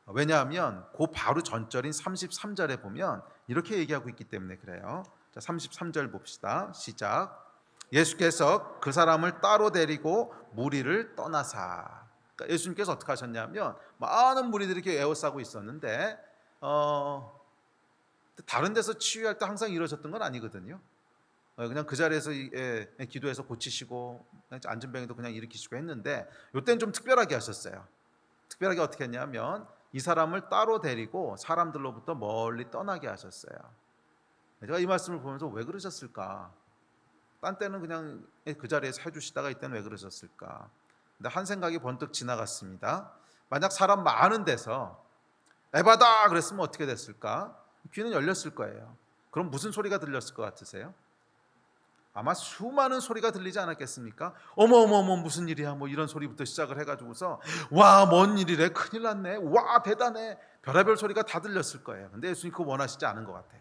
왜냐하면 그 바로 전절인 33절에 보면 이렇게 얘기하고 있기 때문에 그래요. 자, 33절 봅시다. 시작. 예수께서 그 사람을 따로 데리고 무리를 떠나사. 그러니까 예수님께서 어떻게 하셨냐면 많은 무리들이 이렇게 에워싸고 있었는데 다른 데서 치유할 때 항상 이러셨던 건 아니거든요. 그냥 그 자리에서 기도해서 고치시고 앉은 병에도 그냥 일으키시고 했는데 이때는 좀 특별하게 하셨어요. 특별하게 어떻게 했냐면 이 사람을 따로 데리고 사람들로부터 멀리 떠나게 하셨어요. 제가 이 말씀을 보면서 왜 그러셨을까? 딴 때는 그냥 그 자리에서 해주시다가 이때는 왜 그러셨을까? 근데 한 생각이 번뜩 지나갔습니다. 만약 사람 많은 데서 에바다 그랬으면 어떻게 됐을까? 귀는 열렸을 거예요. 그럼 무슨 소리가 들렸을 것 같으세요? 아마 수많은 소리가 들리지 않았겠습니까? 어머어머 무슨 일이야 뭐 이런 소리부터 시작을 해가지고서 와 뭔 일이래 큰일 났네 와 대단해 별의별 소리가 다 들렸을 거예요. 근데 예수님 그거 원하시지 않은 것 같아.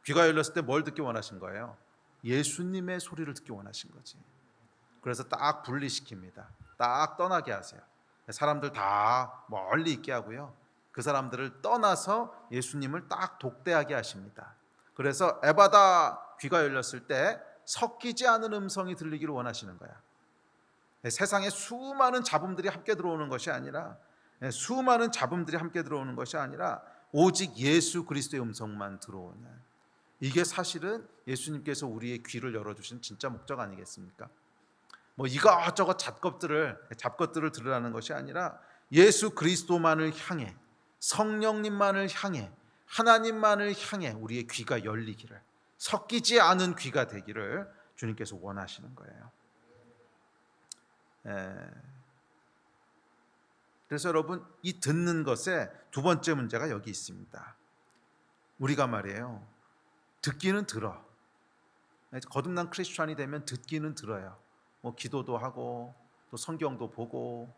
귀가 열렸을 때 뭘 듣기 원하신 거예요? 예수님의 소리를 듣기 원하신 거지. 그래서 딱 분리시킵니다. 딱 떠나게 하세요. 사람들 다 멀리 있게 하고요. 그 사람들을 떠나서 예수님을 딱 독대하게 하십니다. 그래서 에바다 귀가 열렸을 때 섞이지 않은 음성이 들리기를 원하시는 거야. 세상에 수많은 잡음들이 함께 들어오는 것이 아니라 오직 예수 그리스도의 음성만 들어오는, 이게 사실은 예수님께서 우리의 귀를 열어주신 진짜 목적 아니겠습니까? 뭐 이것저것 잡것들을 들으라는 것이 아니라 예수 그리스도만을 향해, 성령님만을 향해, 하나님만을 향해 우리의 귀가 열리기를, 섞이지 않은 귀가 되기를 주님께서 원하시는 거예요. 그래서 여러분, 이 듣는 것의 두 번째 문제가 여기 있습니다. 우리가 말이에요, 듣기는 들어. 거듭난 크리스찬이 되면 듣기는 들어요. 뭐 기도도 하고 또 성경도 보고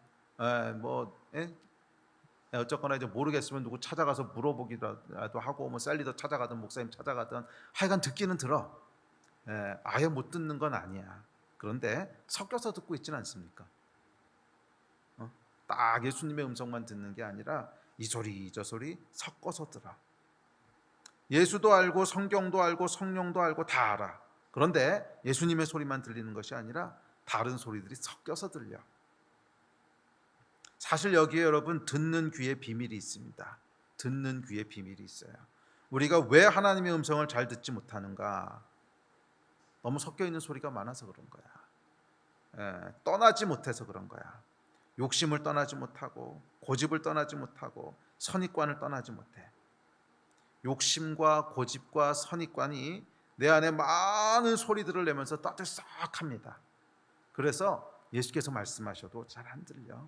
어쨌거나 이제 모르겠으면 누구 찾아가서 물어보기라도 하고 뭐 셀리더 찾아가든 목사님 찾아가든 하여간 듣기는 들어. 아예 못 듣는 건 아니야. 그런데 섞여서 듣고 있지는 않습니까? 딱 예수님의 음성만 듣는 게 아니라 이 소리 저 소리 섞어서 들어. 예수도 알고 성경도 알고 성령도 알고 다 알아. 그런데 예수님의 소리만 들리는 것이 아니라 다른 소리들이 섞여서 들려. 사실 여기에 여러분 듣는 귀의 비밀이 있습니다. 듣는 귀의 비밀이 있어요. 우리가 왜 하나님의 음성을 잘 듣지 못하는가? 너무 섞여 있는 소리가 많아서 그런 거야. 떠나지 못해서 그런 거야. 욕심을 떠나지 못하고 고집을 떠나지 못하고 선입관을 떠나지 못해. 욕심과 고집과 선입관이 내 안에 많은 소리들을 내면서 떠들썩합니다. 그래서 예수께서 말씀하셔도 잘 안 들려.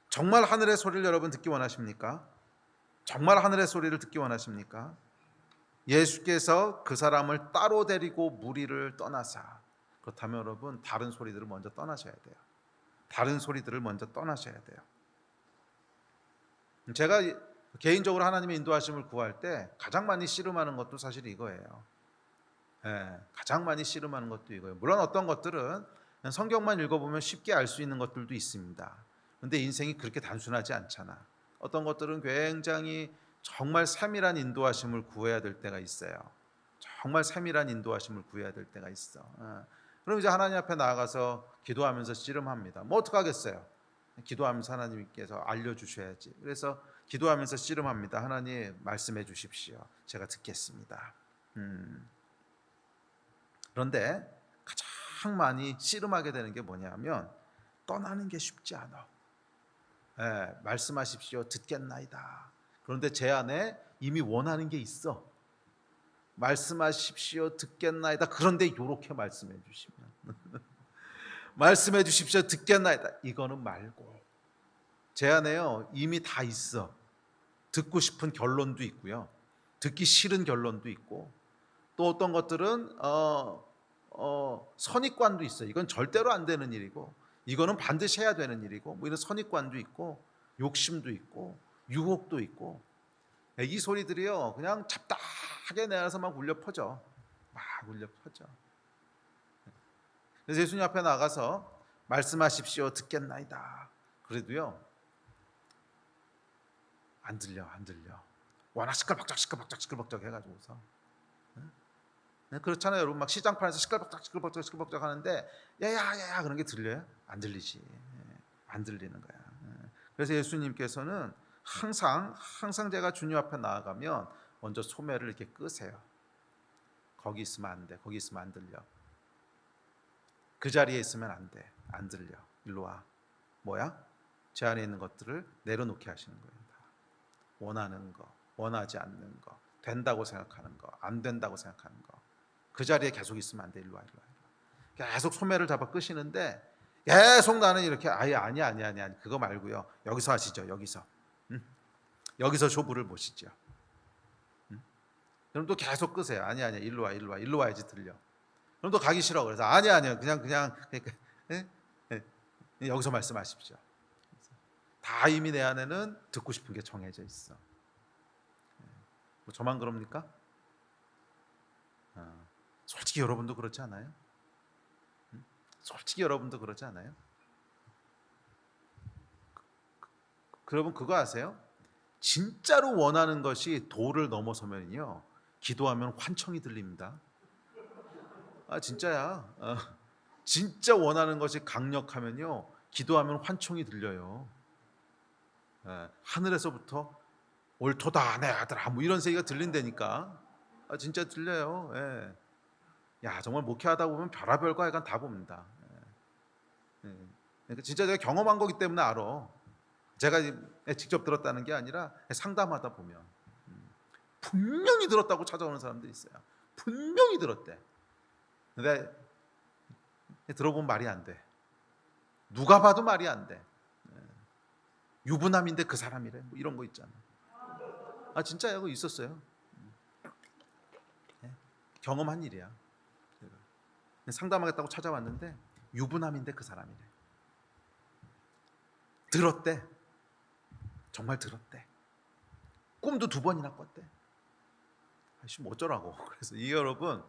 정말 하늘의 소리를 여러분 듣기 원하십니까? 정말 하늘의 소리를 듣기 원하십니까? 예수께서 그 사람을 따로 데리고 무리를 떠나사. 그렇다면 여러분 다른 소리들을 먼저 떠나셔야 돼요. 다른 소리들을 먼저 떠나셔야 돼요. 제가 개인적으로 하나님의 인도하심을 구할 때 가장 많이 씨름하는 것도 사실 이거예요. 가장 많이 씨름하는 것도 이거예요. 물론 어떤 것들은 성경만 읽어보면 쉽게 알 수 있는 것들도 있습니다. 그런데 인생이 그렇게 단순하지 않잖아. 어떤 것들은 굉장히 정말 세밀한 인도하심을 구해야 될 때가 있어요. 정말 세밀한 인도하심을 구해야 될 때가 있어. 그럼 이제 하나님 앞에 나아가서 기도하면서 씨름합니다. 뭐 어떡하겠어요? 기도하면서 하나님께서 알려주셔야지. 그래서 기도하면서 씨름합니다. 하나님 말씀해 주십시오. 제가 듣겠습니다. 그런데 가장 많이 씨름하게 되는 게 뭐냐면 떠나는 게 쉽지 않아. 말씀하십시오 듣겠나이다. 그런데 제 안에 이미 원하는 게 있어. 말씀하십시오 듣겠나이다. 그런데 이렇게 말씀해 주시면 말씀해 주십시오 듣겠나이다. 이거는 말고 제 안에요 이미 다 있어. 듣고 싶은 결론도 있고요. 듣기 싫은 결론도 있고 또 어떤 것들은 선입관도 있어요. 이건 절대로 안 되는 일이고 이거는 반드시 해야 되는 일이고 뭐 이런 선입관도 있고 욕심도 있고 유혹도 있고 이 소리들이요 그냥 잡다하게 내 안에서 막 울려 퍼져. 막 울려 퍼져. 그래서 예수님 앞에 나가서 말씀하십시오 듣겠나이다. 그래도요 안 들려. 워낙 시끌벅적 해가지고서 그렇잖아요 여러분. 막 시장판에서 시끌벅적 하는데 야야야 그런 게 들려요? 안 들리지. 안 들리는 거야. 그래서 예수님께서는 항상 제가 주님 앞에 나아가면 먼저 소매를 이렇게 끄세요. 거기 있으면 안 돼. 거기 있으면 안 들려. 그 자리에 있으면 안 돼. 안 들려. 일로 와. 뭐야? 제 안에 있는 것들을 내려놓게 하시는 거예요. 다. 원하는 거, 원하지 않는 거, 된다고 생각하는 거, 안 된다고 생각하는 거. 그 자리에 계속 있으면 안 돼. 일로 와. 계속 소매를 잡아 끄시는데 계속 나는 이렇게 아니야. 그거 말고요. 여기서 하시죠. 여기서. 여기서 조부를 보시죠. 그럼 또 계속 끄세요. 아니야. 일로 와야지 들려. 그럼 또 가기 싫어. 그래서 아니야. 그냥 그러니까 여기서 말씀하십시오. 다 이미 내 안에는 듣고 싶은 게 정해져 있어. 뭐 저만 그럽니까? 솔직히 여러분도 그렇지 않아요? 솔직히 여러분도 그렇지 않아요? 여러분 그거 아세요? 진짜로 원하는 것이 도를 넘어서면요 기도하면 환청이 들립니다. 진짜야. 진짜 원하는 것이 강력하면요 기도하면 환청이 들려요. 하늘에서부터 옳도다 내 아들아 뭐 이런 소리가 들린다니까. 진짜 들려요. 야 정말 목회하다 보면 별의별 거 약간 다 봅니다. 그러니까 진짜 제가 경험한 거기 때문에 알아. 제가 직접 들었다는 게 아니라 상담하다 보면 분명히 들었다고 찾아오는 사람들이 있어요. 분명히 들었대. 근데 들어보면 말이 안 돼. 누가 봐도 말이 안 돼. 유부남인데 그 사람이래. 뭐 이런 거 있잖아. 진짜요? 그거 있었어요. 경험한 일이야. 상담하겠다고 찾아왔는데 유부남인데 그 사람이래. 들었대. 정말 들었대. 꿈도 2번이나 꿨대. 뭐 어쩌라고. 그래서 이 여러분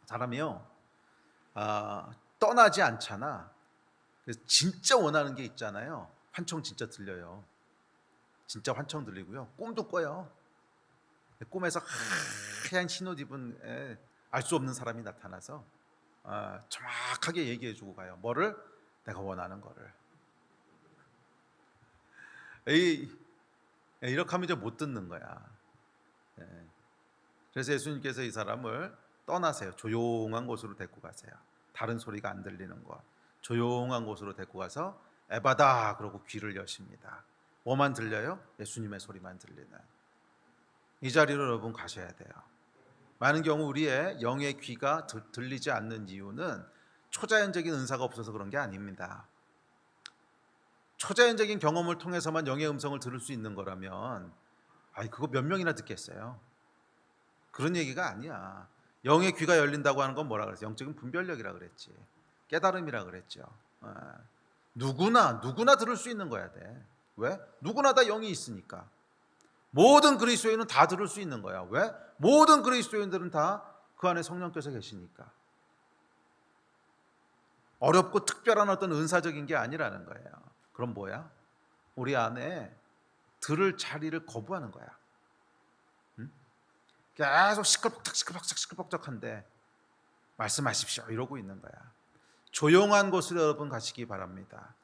사람이요 떠나지 않잖아. 그래서 진짜 원하는 게 있잖아요. 환청 진짜 들려요. 진짜 환청 들리고요. 꿈도 꿔요. 꿈에서 하얀 흰옷 입은 알 수 없는 사람이 나타나서 정확하게 얘기해주고 가요. 뭐를? 내가 원하는 거를. 이렇게 하면 이제 못 듣는 거야. 그래서 예수님께서 이 사람을 떠나세요. 조용한 곳으로 데리고 가세요. 다른 소리가 안 들리는 곳. 조용한 곳으로 데리고 가서 에바다 그러고 귀를 여십니다. 뭐만 들려요? 예수님의 소리만 들리는. 이 자리로 여러분 가셔야 돼요. 많은 경우 우리의 영의 귀가 들리지 않는 이유는 초자연적인 은사가 없어서 그런 게 아닙니다. 초자연적인 경험을 통해서만 영의 음성을 들을 수 있는 거라면 그거 몇 명이나 듣겠어요. 그런 얘기가 아니야. 영의 귀가 열린다고 하는 건 뭐라 그랬어요? 영적인 분별력이라 그랬지. 깨달음이라 그랬죠. 누구나 들을 수 있는 거야 돼. 왜? 누구나 다 영이 있으니까. 모든 그리스도인은 다 들을 수 있는 거야. 왜? 모든 그리스도인들은 다 그 안에 성령께서 계시니까. 어렵고 특별한 어떤 은사적인 게 아니라는 거예요. 그럼 뭐야? 우리 안에 들을 자리를 거부하는 거야. 계속 시끌벅적한데 말씀하십시오 이러고 있는 거야. 조용한 곳으로 여러분 가시기 바랍니다.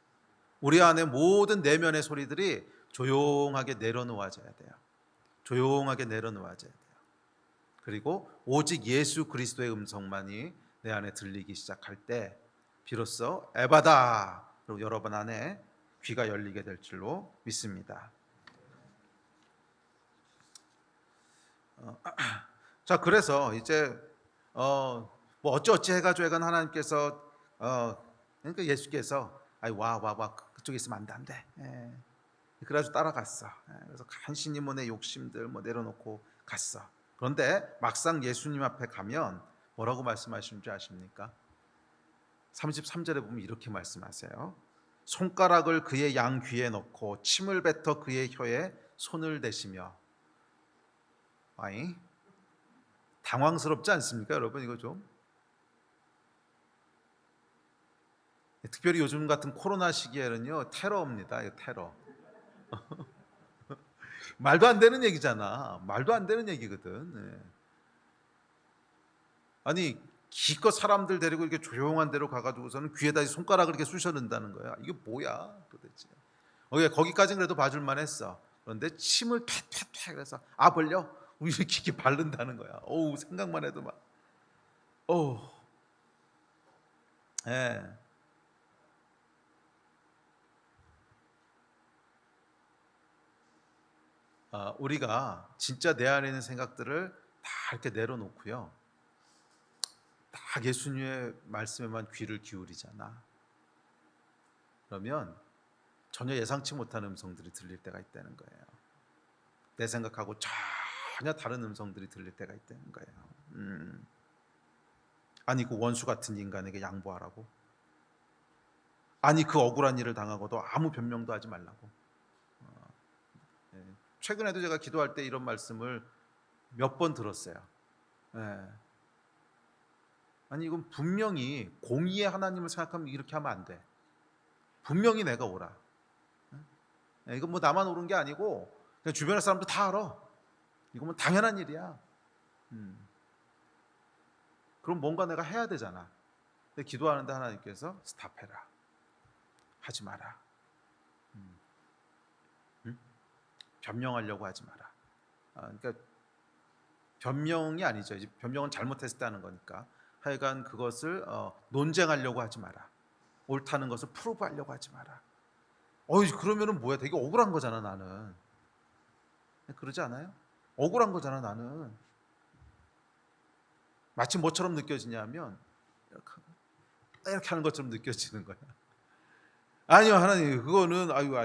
우리 안에 모든 내면의 소리들이 조용하게 내려놓아져야 돼요. 조용하게 내려놓아져야 돼요. 그리고 오직 예수 그리스도의 음성만이 내 안에 들리기 시작할 때 비로소 에바다 여러분 안에 귀가 열리게 될 줄로 믿습니다. 자, 그래서 이제 뭐 어찌어찌 해가지고 하나님께서 그러니까 예수께서 아이 와 그쪽에 있으면 안 돼. 예. 그래가지고 따라갔어. 예. 그래서 간신히 뭐 내 욕심들 뭐 내려놓고 갔어. 그런데 막상 예수님 앞에 가면 뭐라고 말씀하시는 줄 아십니까? 33절에 보면 이렇게 말씀하세요. 손가락을 그의 양 귀에 넣고 침을 뱉어 그의 혀에 손을 대시며. 아이 당황스럽지 않습니까, 여러분? 이거 좀 특별히 요즘 같은 코로나 시기에는요 테러입니다. 이거 테러. 말도 안 되는 얘기잖아. 말도 안 되는 얘기거든. 네. 아니 기껏 사람들 데리고 이렇게 조용한 데로 가가지고서는 귀에다 손가락을 이렇게 쑤셔넣는다는 거야. 이게 뭐야 도대체? 거기까지는 그래도 봐줄만 했어. 그런데 침을 팩팩팩 그래서 아 벌려 우리 이렇게 바른다는 거야. 어우 생각만 해도 막 어우 예. 우리가 진짜 내 안에 있는 생각들을 다 이렇게 내려놓고요. 다 예수님의 말씀에만 귀를 기울이잖아. 그러면 전혀 예상치 못한 음성들이 들릴 때가 있다는 거예요. 내 생각하고 전혀 다른 음성들이 들릴 때가 있다는 거예요. 아니 그 원수 같은 인간에게 양보하라고? 아니 그 억울한 일을 당하고도 아무 변명도 하지 말라고? 예. 최근에도 제가 기도할 때 이런 말씀을 몇 번 들었어요. 예. 아니 이건 분명히 공의의 하나님을 생각하면 이렇게 하면 안 돼. 분명히 내가 옳아. 이건 뭐 나만 옳은 게 아니고 그냥 주변의 사람도 다 알아. 이건 뭐 당연한 일이야. 그럼 뭔가 내가 해야 되잖아. 근데 기도하는데 하나님께서 스탑해라. 하지 마라. 응? 변명하려고 하지 마라. 그러니까 변명이 아니죠. 이제 변명은 잘못했을 때 하는 거니까. 하여간 그것을 논쟁하려고 하지 마라. 옳다는 것을 프루브하려고 하지 마라. 그러면은 뭐야? 되게 억울한 거잖아 나는. 그러지 않아요? 억울한 거잖아 나는. 마치 뭐처럼 느껴지냐면 이렇게 하는 것처럼 느껴지는 거야. 아니요 하나님 그거는 아니.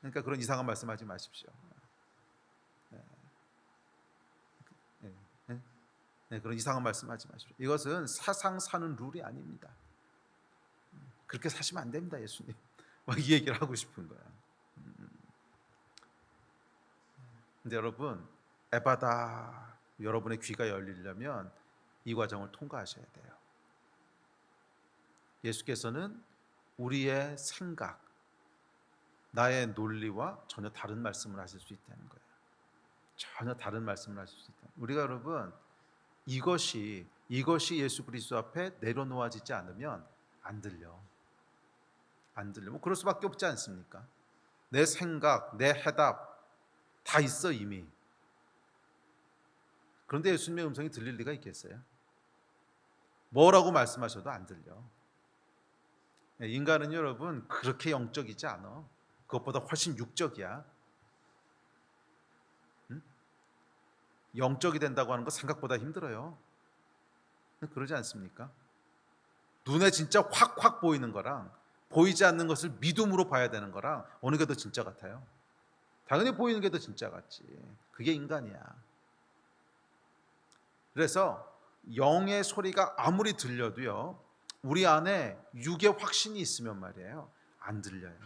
그러니까 그런 이상한 말씀하지 마십시오. 네, 네, 네, 그런 이상한 말씀하지 마십시오. 이것은 사상 사는 룰이 아닙니다. 그렇게 사시면 안 됩니다, 예수님. 막 이 얘기를 하고 싶은 거야. 근데 여러분 에바다 여러분의 귀가 열리려면 이 과정을 통과하셔야 돼요. 예수께서는 우리의 생각, 나의 논리와 전혀 다른 말씀을 하실 수 있다는 거예요. 전혀 다른 말씀을 하실 수 있다. 우리가 여러분 이것이 예수 그리스도 앞에 내려놓아지지 않으면 안 들려. 안 들려. 뭐 그럴 수밖에 없지 않습니까? 내 생각, 내 해답 다 있어 이미. 그런데 예수님의 음성이 들릴 리가 있겠어요? 뭐라고 말씀하셔도 안 들려. 인간은 여러분 그렇게 영적이지 않아. 그것보다 훨씬 육적이야. 응? 영적이 된다고 하는 거 생각보다 힘들어요. 그러지 않습니까? 눈에 진짜 확확 보이는 거랑 보이지 않는 것을 믿음으로 봐야 되는 거랑 어느 게 더 진짜 같아요? 당연히 보이는 게 더 진짜 같지. 그게 인간이야. 그래서 영의 소리가 아무리 들려도요, 우리 안에 육의 확신이 있으면 말이에요, 안 들려요.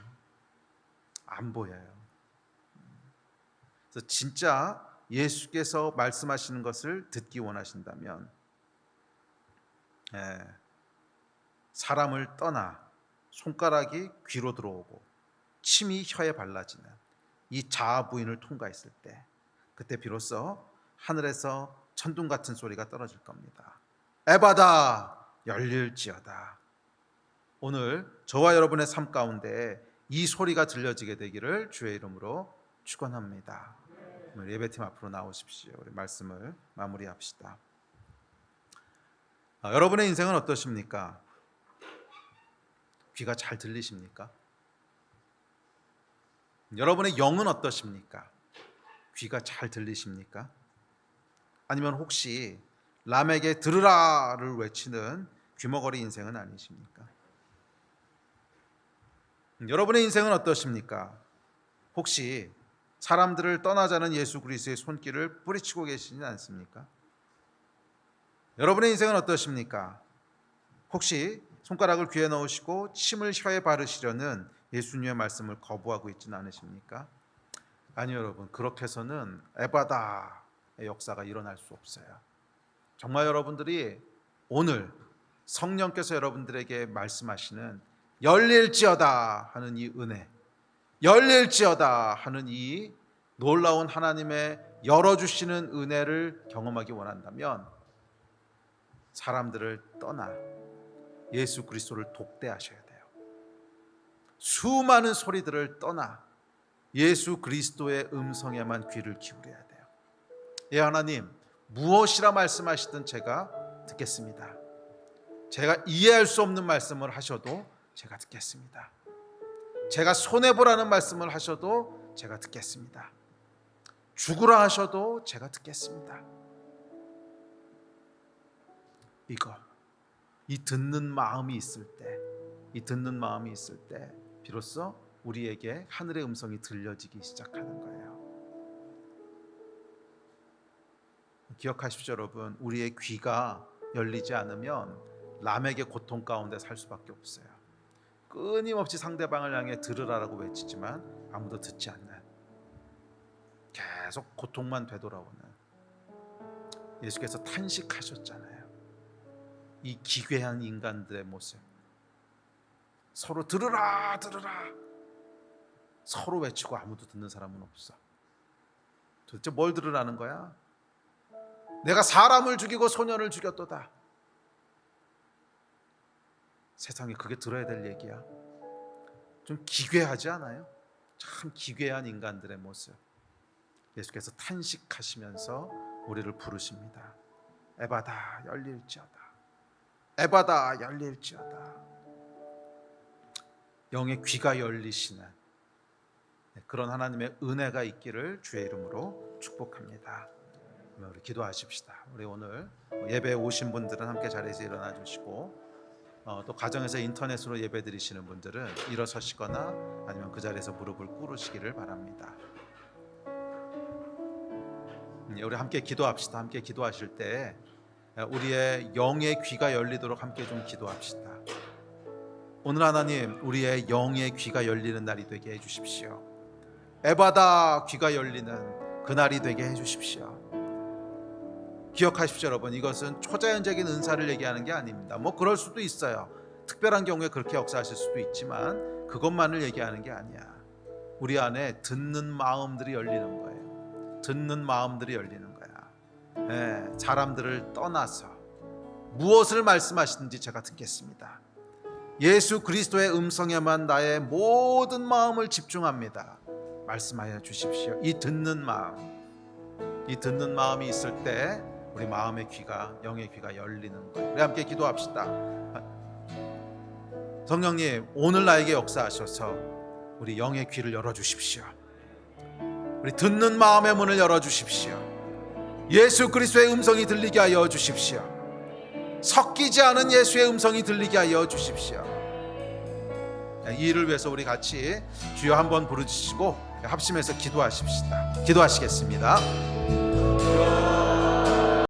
안 보여요. 그래서 진짜 예수께서 말씀하시는 것을 듣기 원하신다면, 사람을 떠나 손가락이 귀로 들어오고 침이 혀에 발라지는 이 자아 부인을 통과했을 때, 그때 비로소 하늘에서 천둥 같은 소리가 떨어질 겁니다. 에바다 열릴지어다. 오늘 저와 여러분의 삶 가운데 이 소리가 들려지게 되기를 주의 이름으로 축원합니다. 오늘 예배팀 앞으로 나오십시오. 우리 말씀을 마무리합시다. 여러분의 인생은 어떠십니까? 귀가 잘 들리십니까? 여러분의 영은 어떠십니까? 귀가 잘 들리십니까? 아니면 혹시 람에게 들으라를 외치는 귀머거리 인생은 아니십니까? 여러분의 인생은 어떠십니까? 혹시 사람들을 떠나자는 예수 그리스도의 손길을 뿌리치고 계시지 않습니까? 여러분의 인생은 어떠십니까? 혹시 손가락을 귀에 넣으시고 침을 혀에 바르시려는 예수님의 말씀을 거부하고 있지는 않으십니까? 아니요, 여러분, 그렇게 해서는 에바다의 역사가 일어날 수 없어요. 정말 여러분들이 오늘 성령께서 여러분들에게 말씀하시는 열릴지어다 하는 이 은혜, 열릴지어다 하는 이 놀라운 하나님의 열어주시는 은혜를 경험하기 원한다면 사람들을 떠나 예수 그리스도를 독대하셔야 돼요. 수많은 소리들을 떠나 예수 그리스도의 음성에만 귀를 기울여야 돼요. 예, 하나님, 무엇이라 말씀하시든 제가 듣겠습니다. 제가 이해할 수 없는 말씀을 하셔도 제가 듣겠습니다. 제가 손해보라는 말씀을 하셔도 제가 듣겠습니다. 죽으라 하셔도 제가 듣겠습니다. 이 듣는 마음이 있을 때 비로소 우리에게 하늘의 음성이 들려지기 시작하는 거예요. 기억하십시오, 여러분. 우리의 귀가 열리지 않으면 람에게 고통 가운데 살 수밖에 없어요. 끊임없이 상대방을 향해 들으라라고 외치지만 아무도 듣지 않는, 계속 고통만 되돌아오는, 예수께서 탄식하셨잖아요. 이 기괴한 인간들의 모습, 서로 들으라 서로 외치고 아무도 듣는 사람은 없어. 도대체 뭘 들으라는 거야? 내가 사람을 죽이고 소년을 죽였도다. 세상에 그게 들어야 될 얘기야? 좀 기괴하지 않아요? 참 기괴한 인간들의 모습. 예수께서 탄식하시면서 우리를 부르십니다. 에바다 열릴지어다. 에바다 열릴지어다. 영의 귀가 열리시는 그런 하나님의 은혜가 있기를 주의 이름으로 축복합니다. 우리 기도하십시다. 우리 오늘 예배에 오신 분들은 함께 자리에서 일어나 주시고, 또 가정에서 인터넷으로 예배 드리시는 분들은 일어서시거나 아니면 그 자리에서 무릎을 꿇으시기를 바랍니다. 우리 함께 기도합시다. 함께 기도하실 때 우리의 영의 귀가 열리도록 함께 좀 기도합시다. 오늘 하나님, 우리의 영의 귀가 열리는 날이 되게 해주십시오. 에바다 귀가 열리는 그날이 되게 해주십시오. 기억하십시오, 여러분. 이것은 초자연적인 은사를 얘기하는 게 아닙니다. 그럴 수도 있어요. 특별한 경우에 그렇게 역사하실 수도 있지만 그것만을 얘기하는 게 아니야. 우리 안에 듣는 마음들이 열리는 거예요. 듣는 마음들이 열리는 거야. 사람들을 떠나서 무엇을 말씀하시든지 제가 듣겠습니다. 예수 그리스도의 음성에만 나의 모든 마음을 집중합니다. 말씀하여 주십시오. 이 듣는 마음이 있을 때 우리 마음의 귀가, 영의 귀가 열리는 거예요. 우리 함께 기도합시다. 성령님, 오늘 나에게 역사하셔서 우리 영의 귀를 열어주십시오. 우리 듣는 마음의 문을 열어주십시오. 예수 그리스도의 음성이 들리게 하여 주십시오. 섞이지 않은 예수의 음성이 들리게 하여 주십시오. 이 일을 위해서 우리 같이 주여 한번 부르시고 합심해서 기도하십시다. 기도하시겠습니다.